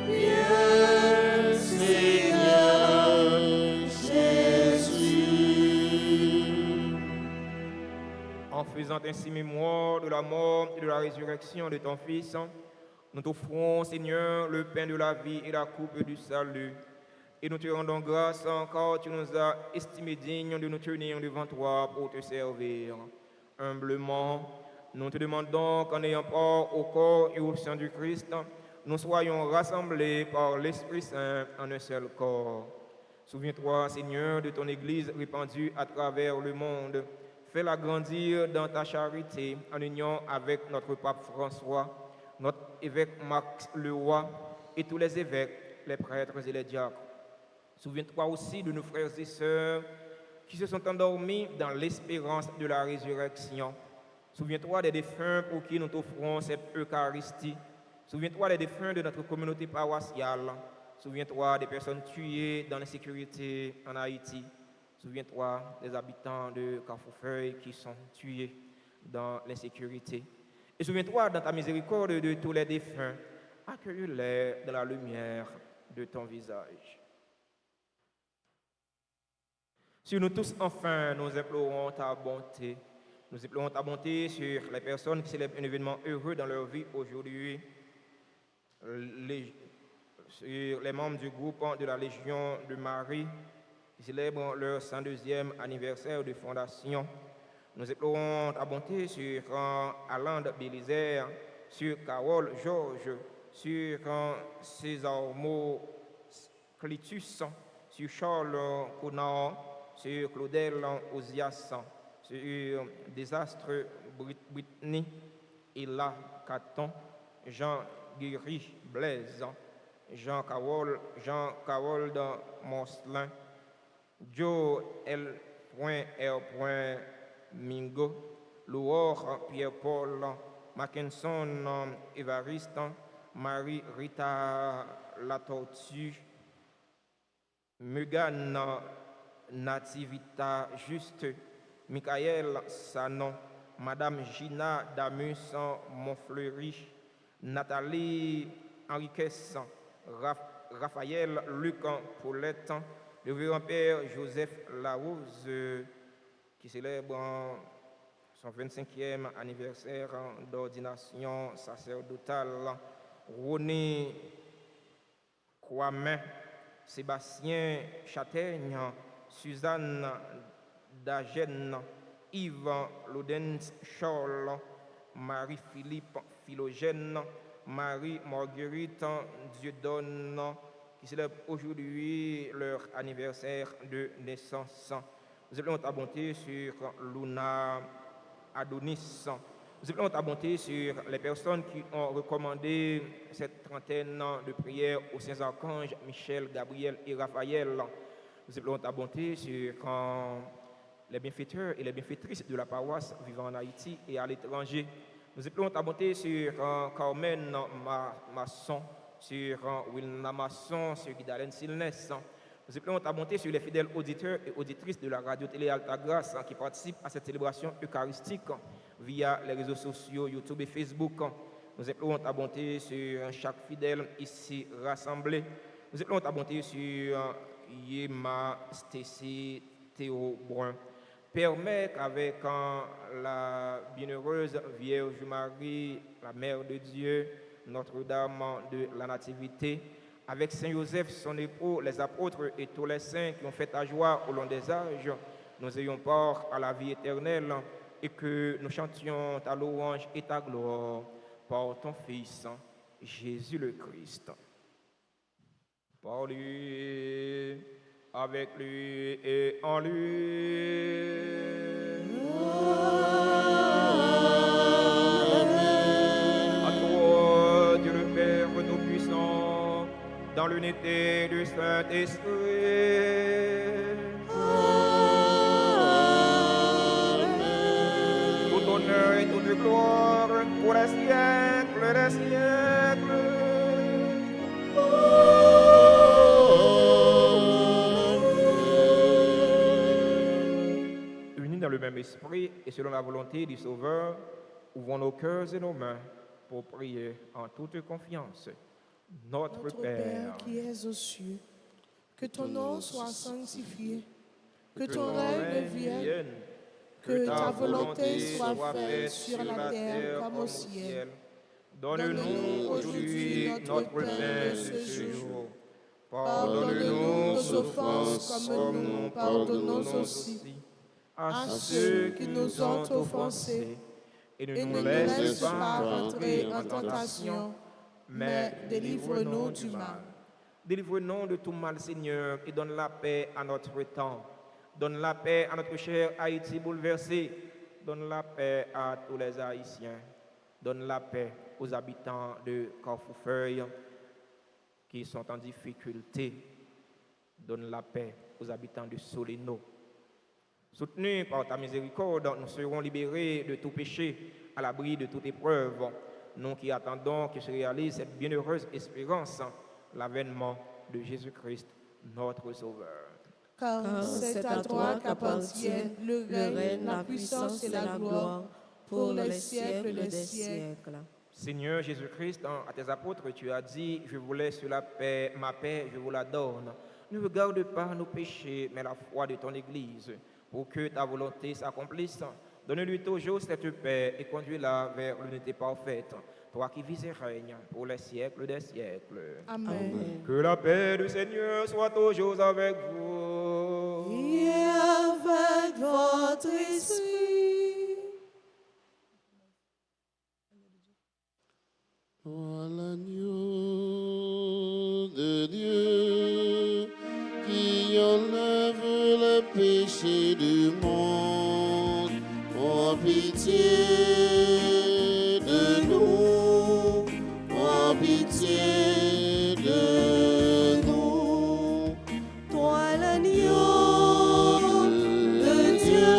Viens, Seigneur Jésus. En faisant ainsi mémoire de la mort et de la résurrection de ton Fils, nous t'offrons, Seigneur, le pain de la vie et la coupe du salut. Et nous te rendons grâce car tu nous as estimés dignes de nous tenir devant toi pour te servir. Humblement, nous te demandons qu'en ayant part au corps et au sang du Christ, nous soyons rassemblés par l'Esprit Saint en un seul corps. Souviens-toi, Seigneur, de ton Église répandue à travers le monde. Fais-la grandir dans ta charité en union avec notre pape François, notre évêque Max Leroy et tous les évêques, les prêtres et les diacres. Souviens-toi aussi de nos frères et sœurs qui se sont endormis dans l'espérance de la résurrection. Souviens-toi des défunts pour qui nous t'offrons cette Eucharistie. Souviens-toi des défunts de notre communauté paroissiale. Souviens-toi des personnes tuées dans l'insécurité en Haïti. Souviens-toi des habitants de Carrefourfeuille qui sont tués dans l'insécurité. Et souviens-toi dans ta miséricorde de tous les défunts. Accueille-les dans la lumière de ton visage. Sur nous tous, enfin, nous implorons ta bonté. Nous implorons ta bonté sur les personnes qui célèbrent un événement heureux dans leur vie aujourd'hui. Sur les membres du groupe de la Légion de Marie qui célèbrent leur 102e anniversaire de fondation. Nous implorons ta bonté sur Alain Bélizer, sur Carole Georges, sur César Mo Clitus, sur Charles Conan, sur Claudel Ozias, sur Désastre Britney, Ella Caton, Jean Guéry Blaise, Jean Carole Monslin, Joe L.R. Mingo, Laure Pierre-Paul, Mackinson Évariste, Marie-Rita Latortue, Megan Nativita Juste, Michael Sanon, Madame Gina Damus Montfleury, Nathalie Henriquez, Raphaël Luc Paulette, le révérend-père Joseph Larose, qui célèbre son 25e anniversaire d'ordination sacerdotale, René Croamin, Sébastien Châtaigne, Suzanne Dagène, Yves Laudens Charles, Marie-Philippe Philogène, Marie-Marguerite Dieudonne, qui célèbrent aujourd'hui leur anniversaire de naissance. Nous appelons ta bonté sur Luna Adonis. Nous appelons ta bonté sur les personnes qui ont recommandé cette trentaine de prières aux saints archanges Michel, Gabriel et Raphaël. Nous appelons ta bonté sur les bienfaiteurs et les bienfaitrices de la paroisse vivant en Haïti et à l'étranger. Nous appelons ta bonté sur Carmen Masson, sur Wilna Masson, sur Guidalen Silnes. Nous appelons ta bonté sur les fidèles auditeurs et auditrices de la radio-télé Alta Grace qui participent à cette célébration eucharistique via les réseaux sociaux YouTube et Facebook. Nous appelons ta bonté sur chaque fidèle ici rassemblé. Nous appelons ta bonté sur Yema Stécie Théo Brun. Permets qu'avec la bienheureuse Vierge Marie, la Mère de Dieu, Notre-Dame de la Nativité, avec Saint Joseph, son époux, les apôtres et tous les saints qui ont fait ta joie au long des âges, nous ayons part à la vie éternelle et que nous chantions ta louange et ta gloire par ton Fils, Jésus le Christ. Par lui, avec lui et en lui. À toi, Dieu le Père Tout-Puissant, dans l'unité du Saint-Esprit. Tout honneur et toute gloire pour les siècles des siècles. Unis dans le même esprit et selon la volonté du Sauveur, ouvrons nos cœurs et nos mains pour prier en toute confiance. Notre Père, qui es aux cieux, que ton nom soit sanctifié, que ton règne vienne, que ta volonté soit faite sur la terre comme au ciel. Donne-nous aujourd'hui notre pain de ce jour. Pardonne-nous nos offenses comme nous pardonnons aussi à ceux qui nous ont offensés. Et ne nous laisse pas entrer en tentation, mais délivre-nous du mal. Délivre-nous de tout mal, Seigneur, et donne la paix à notre temps. Donne la paix à notre cher Haïti bouleversé. Donne la paix à tous les Haïtiens. Donne la paix aux habitants de Carrefour-Feuille qui sont en difficulté. Donne la paix aux habitants de Soleno. Soutenus par ta miséricorde, nous serons libérés de tout péché, à l'abri de toute épreuve. Nous qui attendons que se réalise cette bienheureuse espérance, l'avènement de Jésus-Christ, notre Sauveur. Car c'est à toi qu'appartiennent le règne, la puissance et la gloire pour les siècles des siècles. Seigneur Jésus-Christ, à tes apôtres, tu as dit, je vous laisse la paix, ma paix, je vous la donne. Ne regarde pas nos péchés, mais la foi de ton Église, pour que ta volonté s'accomplisse. Donne-lui toujours cette paix et conduis-la vers l'unité parfaite, toi qui vis et règnes pour les siècles des siècles. Amen. Que la paix du Seigneur soit toujours avec vous. Et avec votre esprit. Ô l'agneau de Dieu qui enlève le péché du monde, en pitié de nous, en pitié de nous. Toi l'agneau de Dieu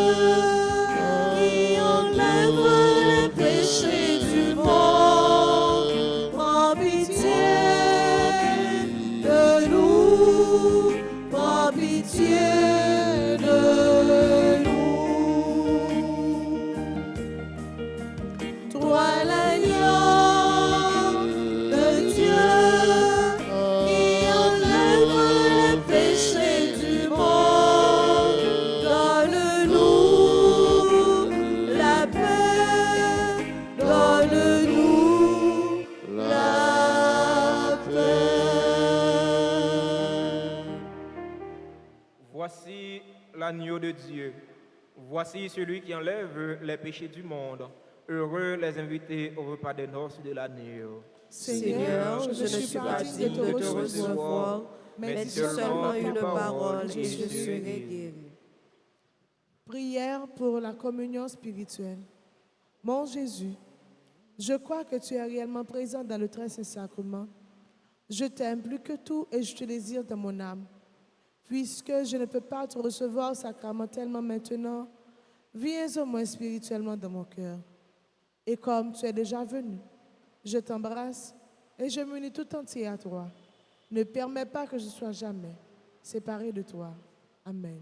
Voici l'agneau de Dieu. Voici celui qui enlève les péchés du monde. Heureux les invités au repas des noces de l'agneau. Seigneur, je ne suis pas digne de te recevoir, mais dis seulement une parole et je serai guéri. Prière pour la communion spirituelle. Mon Jésus, je crois que tu es réellement présent dans le très saint sacrement. Je t'aime plus que tout et je te désire dans mon âme. Puisque je ne peux pas te recevoir sacramentellement maintenant, viens au moins spirituellement dans mon cœur. Et comme tu es déjà venu, je t'embrasse et je m'unis tout entier à toi. Ne permets pas que je sois jamais séparé de toi. Amen.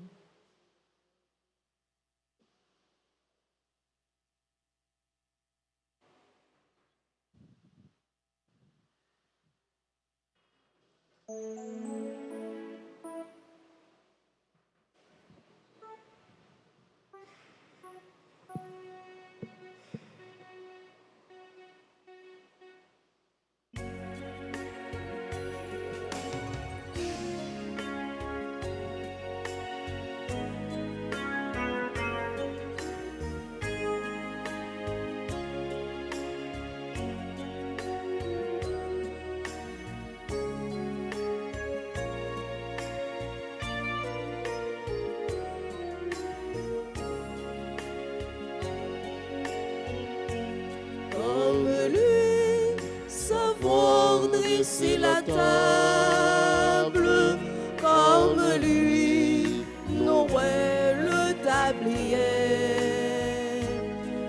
Comme lui, savoir dresser la table, comme lui, nouer le tablier,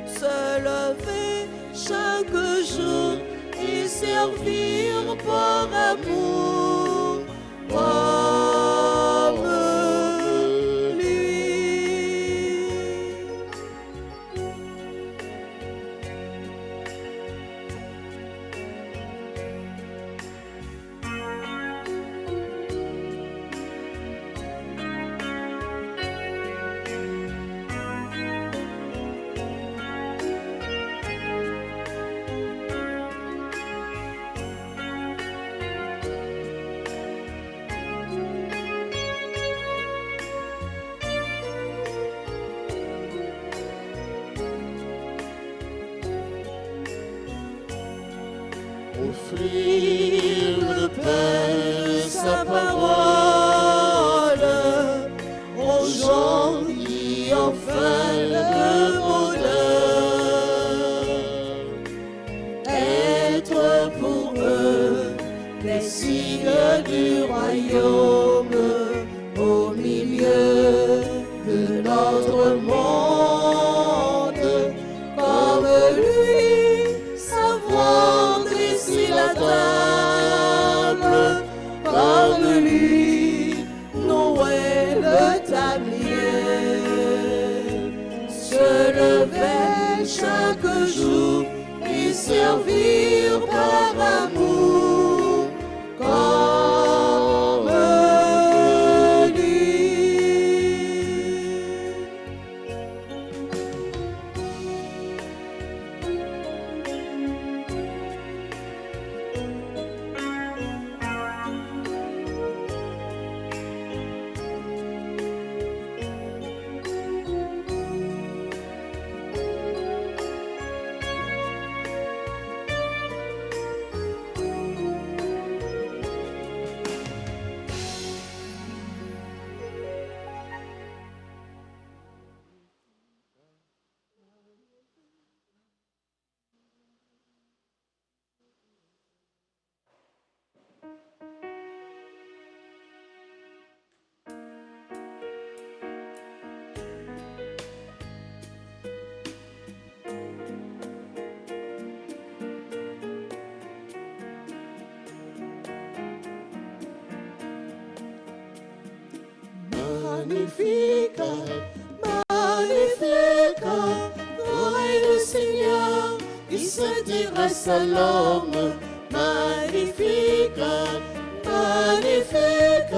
se lever chaque jour et servir par amour, comme lui. Offrir le pain de sa parole aux gens qui ont faim de bonheur. Être pour eux des signes du royaume au milieu de notre monde. Comme lui, savoir dresser la table, comme lui, nouer le tablier, se lever chaque jour et servir par amour, comme lui. Magnifique, magnifique, gloire du Seigneur, qui s'intéresse à l'homme. Magnifique, magnifique,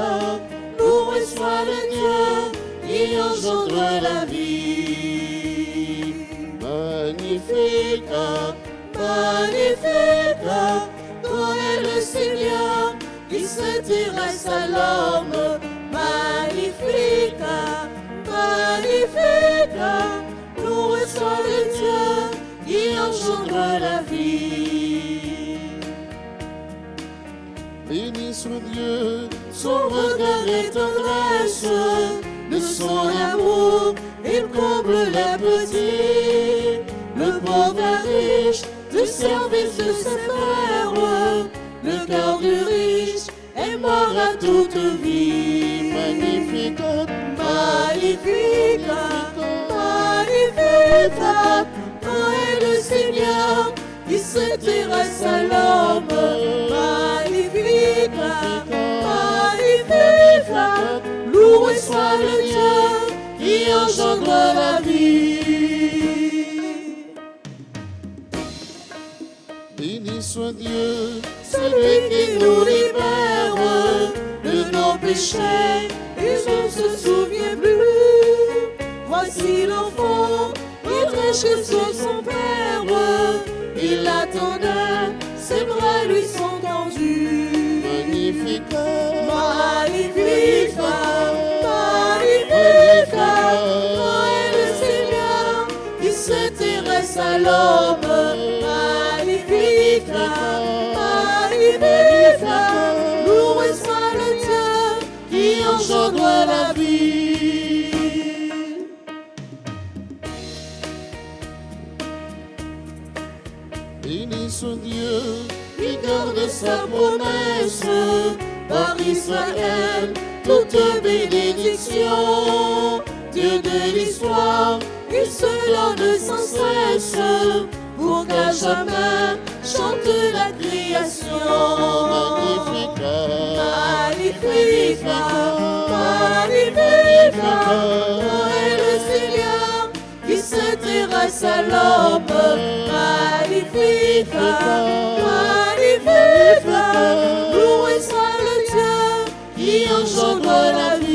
loué soit le Dieu qui engendre la vie. Magnifique, magnifique, gloire le Seigneur, qui s'intéresse à l'homme. Magnifique, Magnificat, Magnificat, loué soit le Dieu qui engendre la vie. Béni soit Dieu, Son regard et tendresse, de son amour, il comble les petits. Le pauvre est riche du service de ses frères, le cœur du riche est mort à toute vie. Magnificat, Magnificat, Magnificat, quand est le Seigneur qui s'intéresse à l'homme. Magnificat, Magnificat, loué soit le Dieu qui engendre la vie. béni soit Dieu, Celui qui nous libère de nos péchés, et je ne se souvient plus. Voici l'enfant qui prêchait sur son père, il attendait, ses bras lui sont tendus. magnificat, Magnificat, Magnificat, quand est le Seigneur qui s'intéresse à l'homme. Magnificat, Magnificat, loué soit le Dieu qui engendre la vie. béni soit Dieu, Il garde sa promesse par Israël, toute bénédiction. Dieu de l'histoire, il se donne sans cesse pour qu'à jamais chante la création. magnificat, Magnificat, Magnificat, quand est le Seigneur qui s'intéresse à l'homme. Magnificat, Magnificat, loué soit le Dieu qui engendre la vie.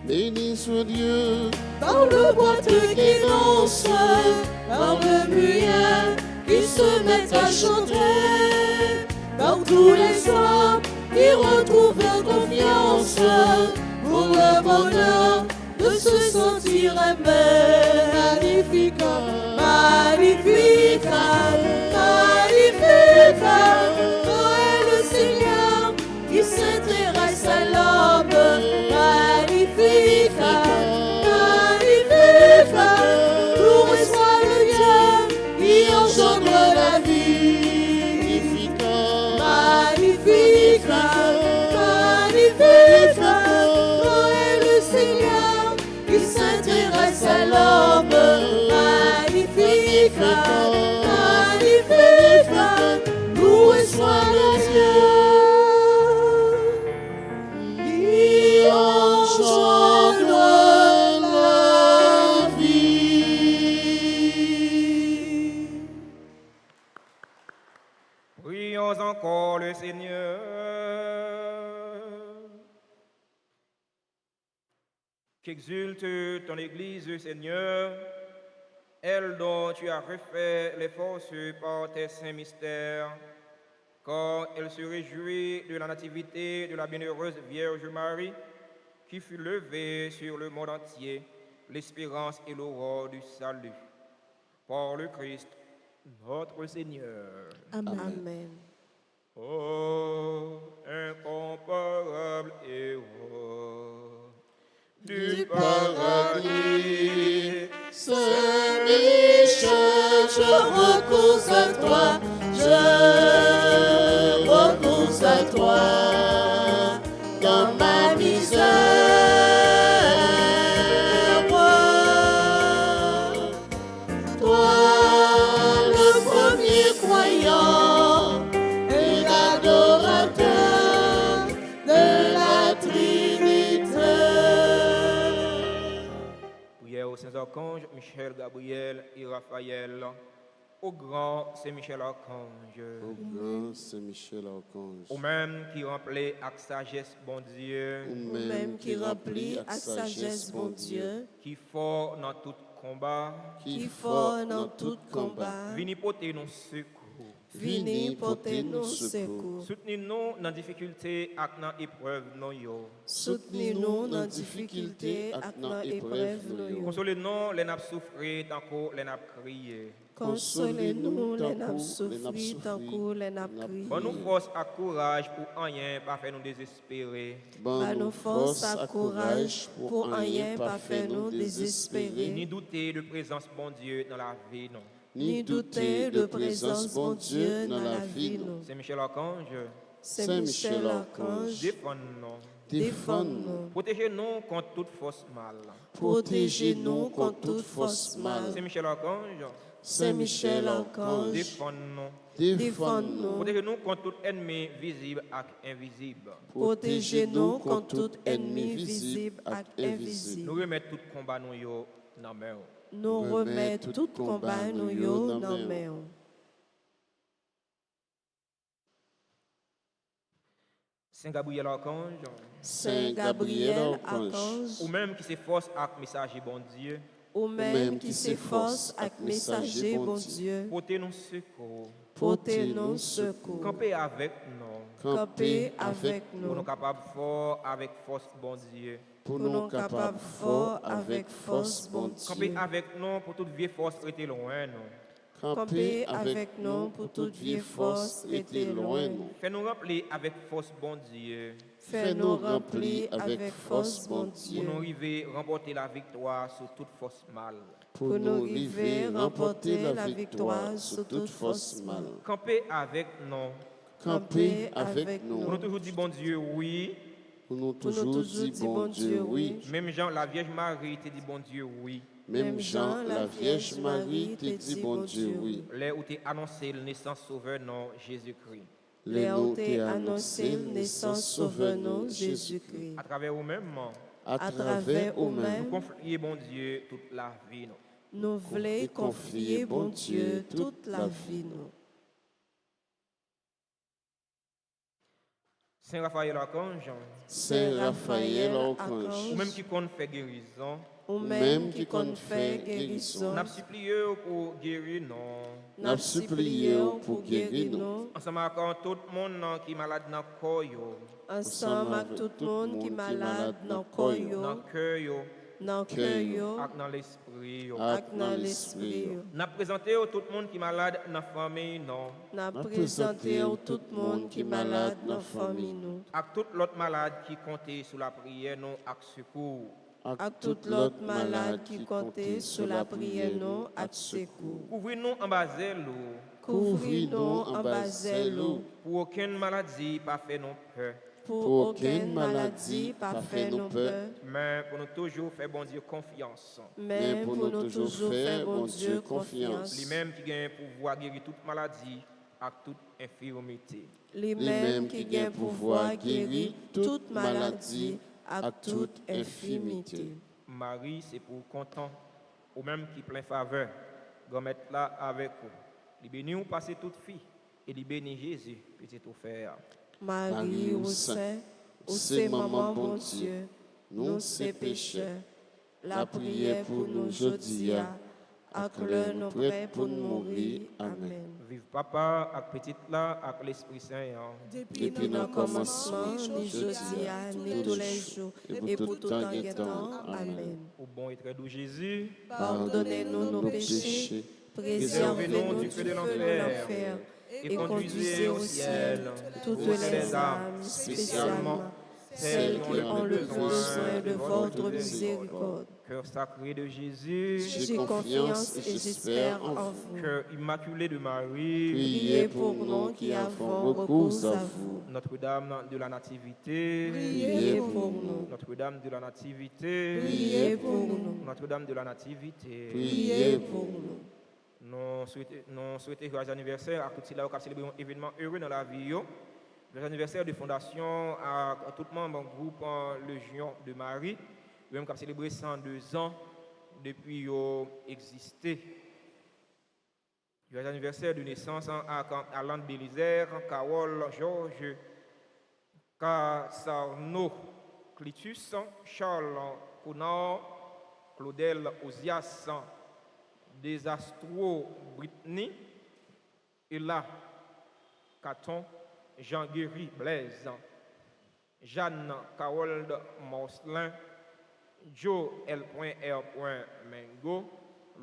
béni soit Dieu, Par le boiteux qui danse, par le muet qui se met à chanter, par tous les hommes qui retrouvent leur confiance pour le bonheur de se sentir aimé. Magnificat, Magnificat, Magnificat, quand est le Seigneur qui s'intéresse à l'homme. Magnificat, Magnificat, loué soit le Dieu qui engendre la vie. Magnificat, Magnificat, quand est le Seigneur qui s'intéresse à l'homme. Magnificat, Magnificat, loué soit le Dieu qui engendre la vie. Prions encore le Seigneur. Qu'exulte ton Église, Seigneur, elle dont tu as refait les forces par tes saints mystères, quand elle se réjouit de la nativité de la bienheureuse Vierge Marie, qui fut levée sur le monde entier, l'espérance et l'aurore du salut. Par le Christ, notre Seigneur. Amen. Oh, incomparable héros du paradis, paradis, Saint-Michel, je recours à toi, je recours à toi, dans ma misère. Toi, le premier croyant et l'adorateur de la Trinité. Prière aux saints archanges Michel, Gabriel et Raphaël, Au grand Saint-Michel Archange, Au grand Saint-Michel Archange, au même qui remplit avec sagesse, bon Dieu, ou Ou même qui remplit avec sagesse, bon Dieu, qui fort dans tout combat, qui fort dans tout combat, vini porter nos secours. vini porter nous secours. Soutenez-nous dans la difficulté et dans l'épreuve. Soutenez-nous dans la difficulté et dans l'épreuve. Consolez-nous les nappes souffrir tant que les nappes crier. Consolez-nous les nappes souffrir tant que les nappes crier. Bonne nous force et courage pour rien pas faire nous désespérer. Par nos forces et courage pour rien pas faire nous désespérer. Ni douter de présence bon Dieu dans la vie. Non. Ni douter de présence bon Dieu dans la vie. nous. Saint-Michel Archange, Saint-Michel Archange, défends-nous. défends-nous. Protégez-nous contre toute force mal. Protégez-nous contre toute force mal. Saint-Michel Archange, Saint-Michel Archange, défends-nous. défends-nous. Protégez-nous contre tout ennemi visible et invisible. Protégez-nous contre tout ennemi visible et invisible. Nous remettons tout combat nous yo dans la main. Nous remettons tout combat nous yo dans la main. Saint Gabriel Archange, Saint Gabriel Archange, ou même qui s'efforce avec messager bon Dieu, ou même qui s'efforce avec messager bon Dieu, portez-nous secours, portez-nous secours. campez avec nous, Campez avec pour nous. nous capables fort avec force bon Dieu. pour Pour nous nous capables fort avec force bon Campez Dieu. avec nous pour toute vieille force traiter loin nous. Campez avec nous pour toute vieille force était loin. Fais-nous remplir avec force bon Dieu, Fais-nous remplir avec force bon pour Dieu. nous arriver à remporter la victoire sur toute force mal. Pour nous arriver à remporter la victoire sur toute force mal. Campez avec nous, Campez avec pour nous nous, toujours dire bon Dieu oui. pour nous Pour nous toujours toujours dire dire bon Dieu oui. Même Jean, la Vierge Marie, te dit bon Dieu oui. Même Jean, la Vierge Marie, te dit bon Dieu oui. Là où tu annoncé la naissance sauveur non Jésus-Christ. Les Léon nous t'ai annoncé naissance sauveur nous Jésus-Christ. À travers vous-même, à travers travers nous-mêmes, nous confier bon Dieu toute la vie. Non. nous voulons confier bon Dieu toute la vie. nous. Saint Raphaël Archange, Saint Raphaël Archange, ou même qui compte faire guérison, Ou même qui compte faire guérison, n'a supplié pour guérir non. n'a supplié pour guérir nous, Ensemble avec tout le monde non, qui est malade dans le corps, yo, ensemble avec tout le monde qui est malade dans le corps, dans le cœur, yo, dans le cœur, et dans l'esprit. Yo. et dans l'esprit. N'a présenté tout le monde qui est malade dans la famille, non. N'a présenté tout le monde qui est malade dans la famille. nous. Avec tout l'autre malade qui comptait sur la prière, non, avec secours. À tout l'autre malade qui comptait sur la prière, nous, à secours. Couvrez-nous en bas l'eau, Couvrez-nous en bas l'eau, pour aucune maladie, pas fait non peur. pour aucune maladie, pas faire nos peur, Mais pour nous toujours faire bon Dieu confiance. mais pour nous toujours faire bon Dieu confiance. Lui-même qui gagne pouvoir guérir toute maladie et toute infirmité. Les mêmes qui gagnent pouvoir guérir toute maladie à toute infirmité. Marie, c'est pour content, ou même qui plein faveur, mettre là avec vous. Il bénit ou passer toute fille, et il bénit Jésus, petit offert. Marie, ou saint, ou c'est maman bon Dieu, nous c'est pécheurs. La prière pour nous aujourd'hui, à l'heure nous prêts pour nous mourir. Amen. Vive papa, avec petite là, avec l'Esprit Saint. Depuis le commencement, ni aujourd'hui, ni tous les jours, et pour tout temps et temps. Amen. Au bon et très doux Jésus, Pardonnez-nous nos péchés, préservez-nous du feu de l'enfer, et conduisez au ciel toutes les âmes, spécialement celles qui ont le besoin de votre miséricorde. cœur sacré de Jésus, J'ai confiance et j'espère en vous. cœur immaculé de Marie, Priez pour nous qui avons recours à vous. Notre-Dame de la Nativité, Priez pour nous. Notre-Dame de la Nativité, Priez pour nous. Notre-Dame de la Nativité. Priez pour nous. Nous souhaitons joyeux anniversaire à tous ceux qui ont célébré un événement heureux dans la vie. Joyeux anniversaire de fondation à tout le membre du groupe Légion de Marie. Nous avons célébré 102 ans depuis qu'ils ont existé. Joyeux anniversaire de naissance à Alain Bélizer, Carole Georges, Casarno Clitus, Charles Connor, Claudel Osias, Desastro Britney, Ella Caton, Jean-Guéry Blaise, Jeanne Carold Morcelin, Joe L.R. Mengo,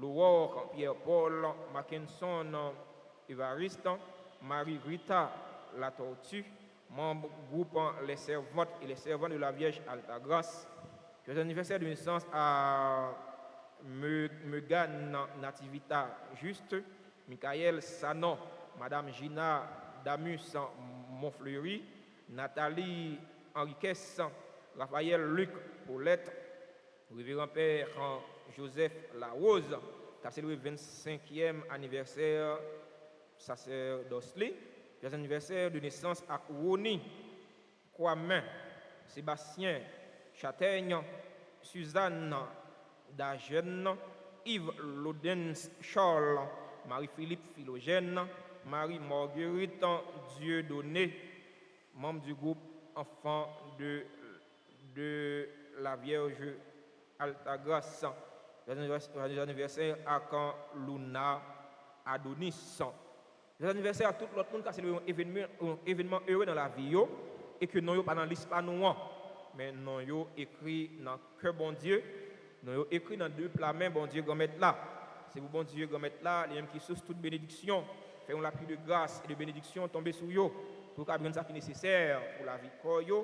Laure Pierre-Paul Mackinson Évariste, Marie-Rita La Tortue, membre groupe Les Servantes et les Servants de la Vierge Altagrace. Joyeux anniversaire de naissance à Megan Nativita Juste, Michael Sanon, Madame Gina Damus Montfleury, Nathalie Henriquez, Raphaël Luc Paulette, Révérend Père Joseph Larose, qui a célébré le 25e anniversaire sacerdoce. Joyeux anniversaire de naissance à Roni, Kwame, Sébastien Châtaigne, Suzanne Dagen, Yves Lodens Charles, Marie-Philippe Philogène, Marie-Marguerite Dieudonné, membre du groupe Enfants de la Vierge Altagrace. Joyeux anniversaire à Luna Adonis. Joyeux anniversaire à tout l'autre monde qui a célébré un événement heureux dans la vie et que nous n'avons pas dans la liste, pas nous, mais nous avons écrit dans le cœur bon Dieu, nous avons écrit dans deux plats mains, bon Dieu, mettre là. C'est vous, bon Dieu, mettre là, les mêmes qui source toute bénédiction, faisons la pluie de grâce et de bénédiction tomber sur eux, pour qu'on ait ça qui est nécessaire pour la vie de et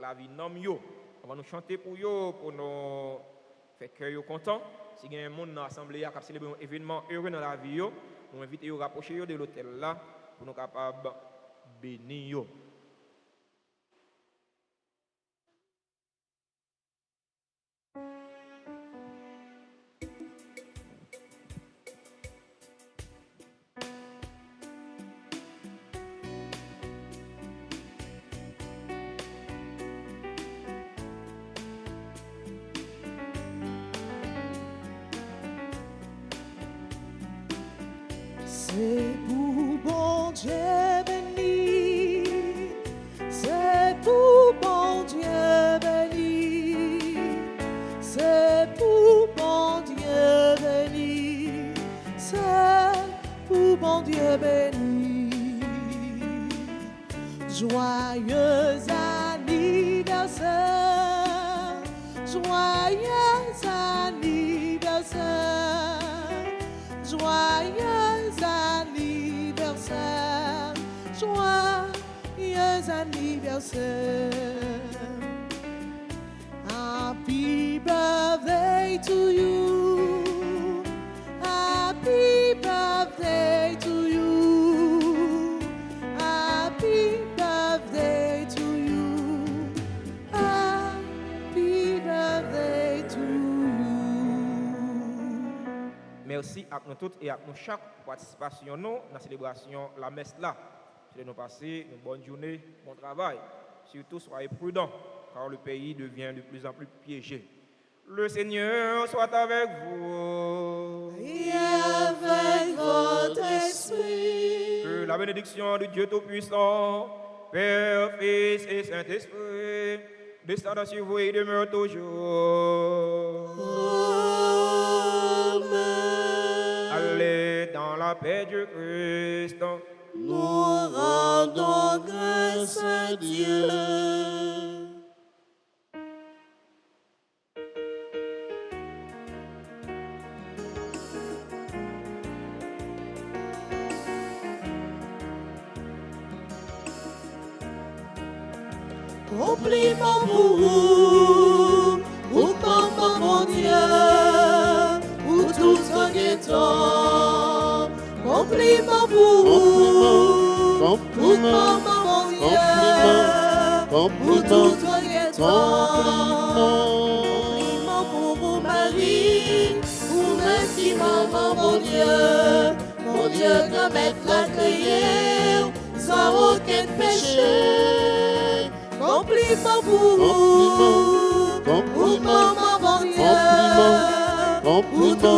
la vie de nous. On va nous chanter pour eux, pour nous faire cœur content. Si il y a un monde dans l'assemblée qui a célébré un événement heureux dans la vie, nous invitons à rapprocher de l'hôtel là pour nous capables de bénir. C'est pour bon Dieu béni, c'est pour bon Dieu béni, c'est pour bon Dieu béni, c'est pour bon Dieu béni. Joyeux anniversaire, joyeux anniversaire, joyeux anniversaire, joyeux anniversaire. Happy birthday to you, happy birthday to you, happy birthday to you, happy birthday to you. Merci à nous toutes et à nous chaque participation dans la célébration la messe là. Je vais nous passer une bonne journée, bon travail. Surtout soyez prudents car le pays devient de plus en plus piégé. Le Seigneur soit avec vous. Et avec votre esprit. Que la bénédiction de Dieu Tout-Puissant, Père, Fils et Saint-Esprit, descende sur vous et demeure toujours. Amen. Allez dans la paix du Christ. Nous rendons grâce à Dieu. Compliment pour vous, maman mon Dieu, pour tout ce qui est temps. Compliment pour vous, maman mon Dieu, pour tout ce qui est temps. Compliment pour vous, Marie, pour merci maman mon Dieu, que mettre la criée, sans aucun péché. Compliment pour vous, maman mon Dieu, pour tout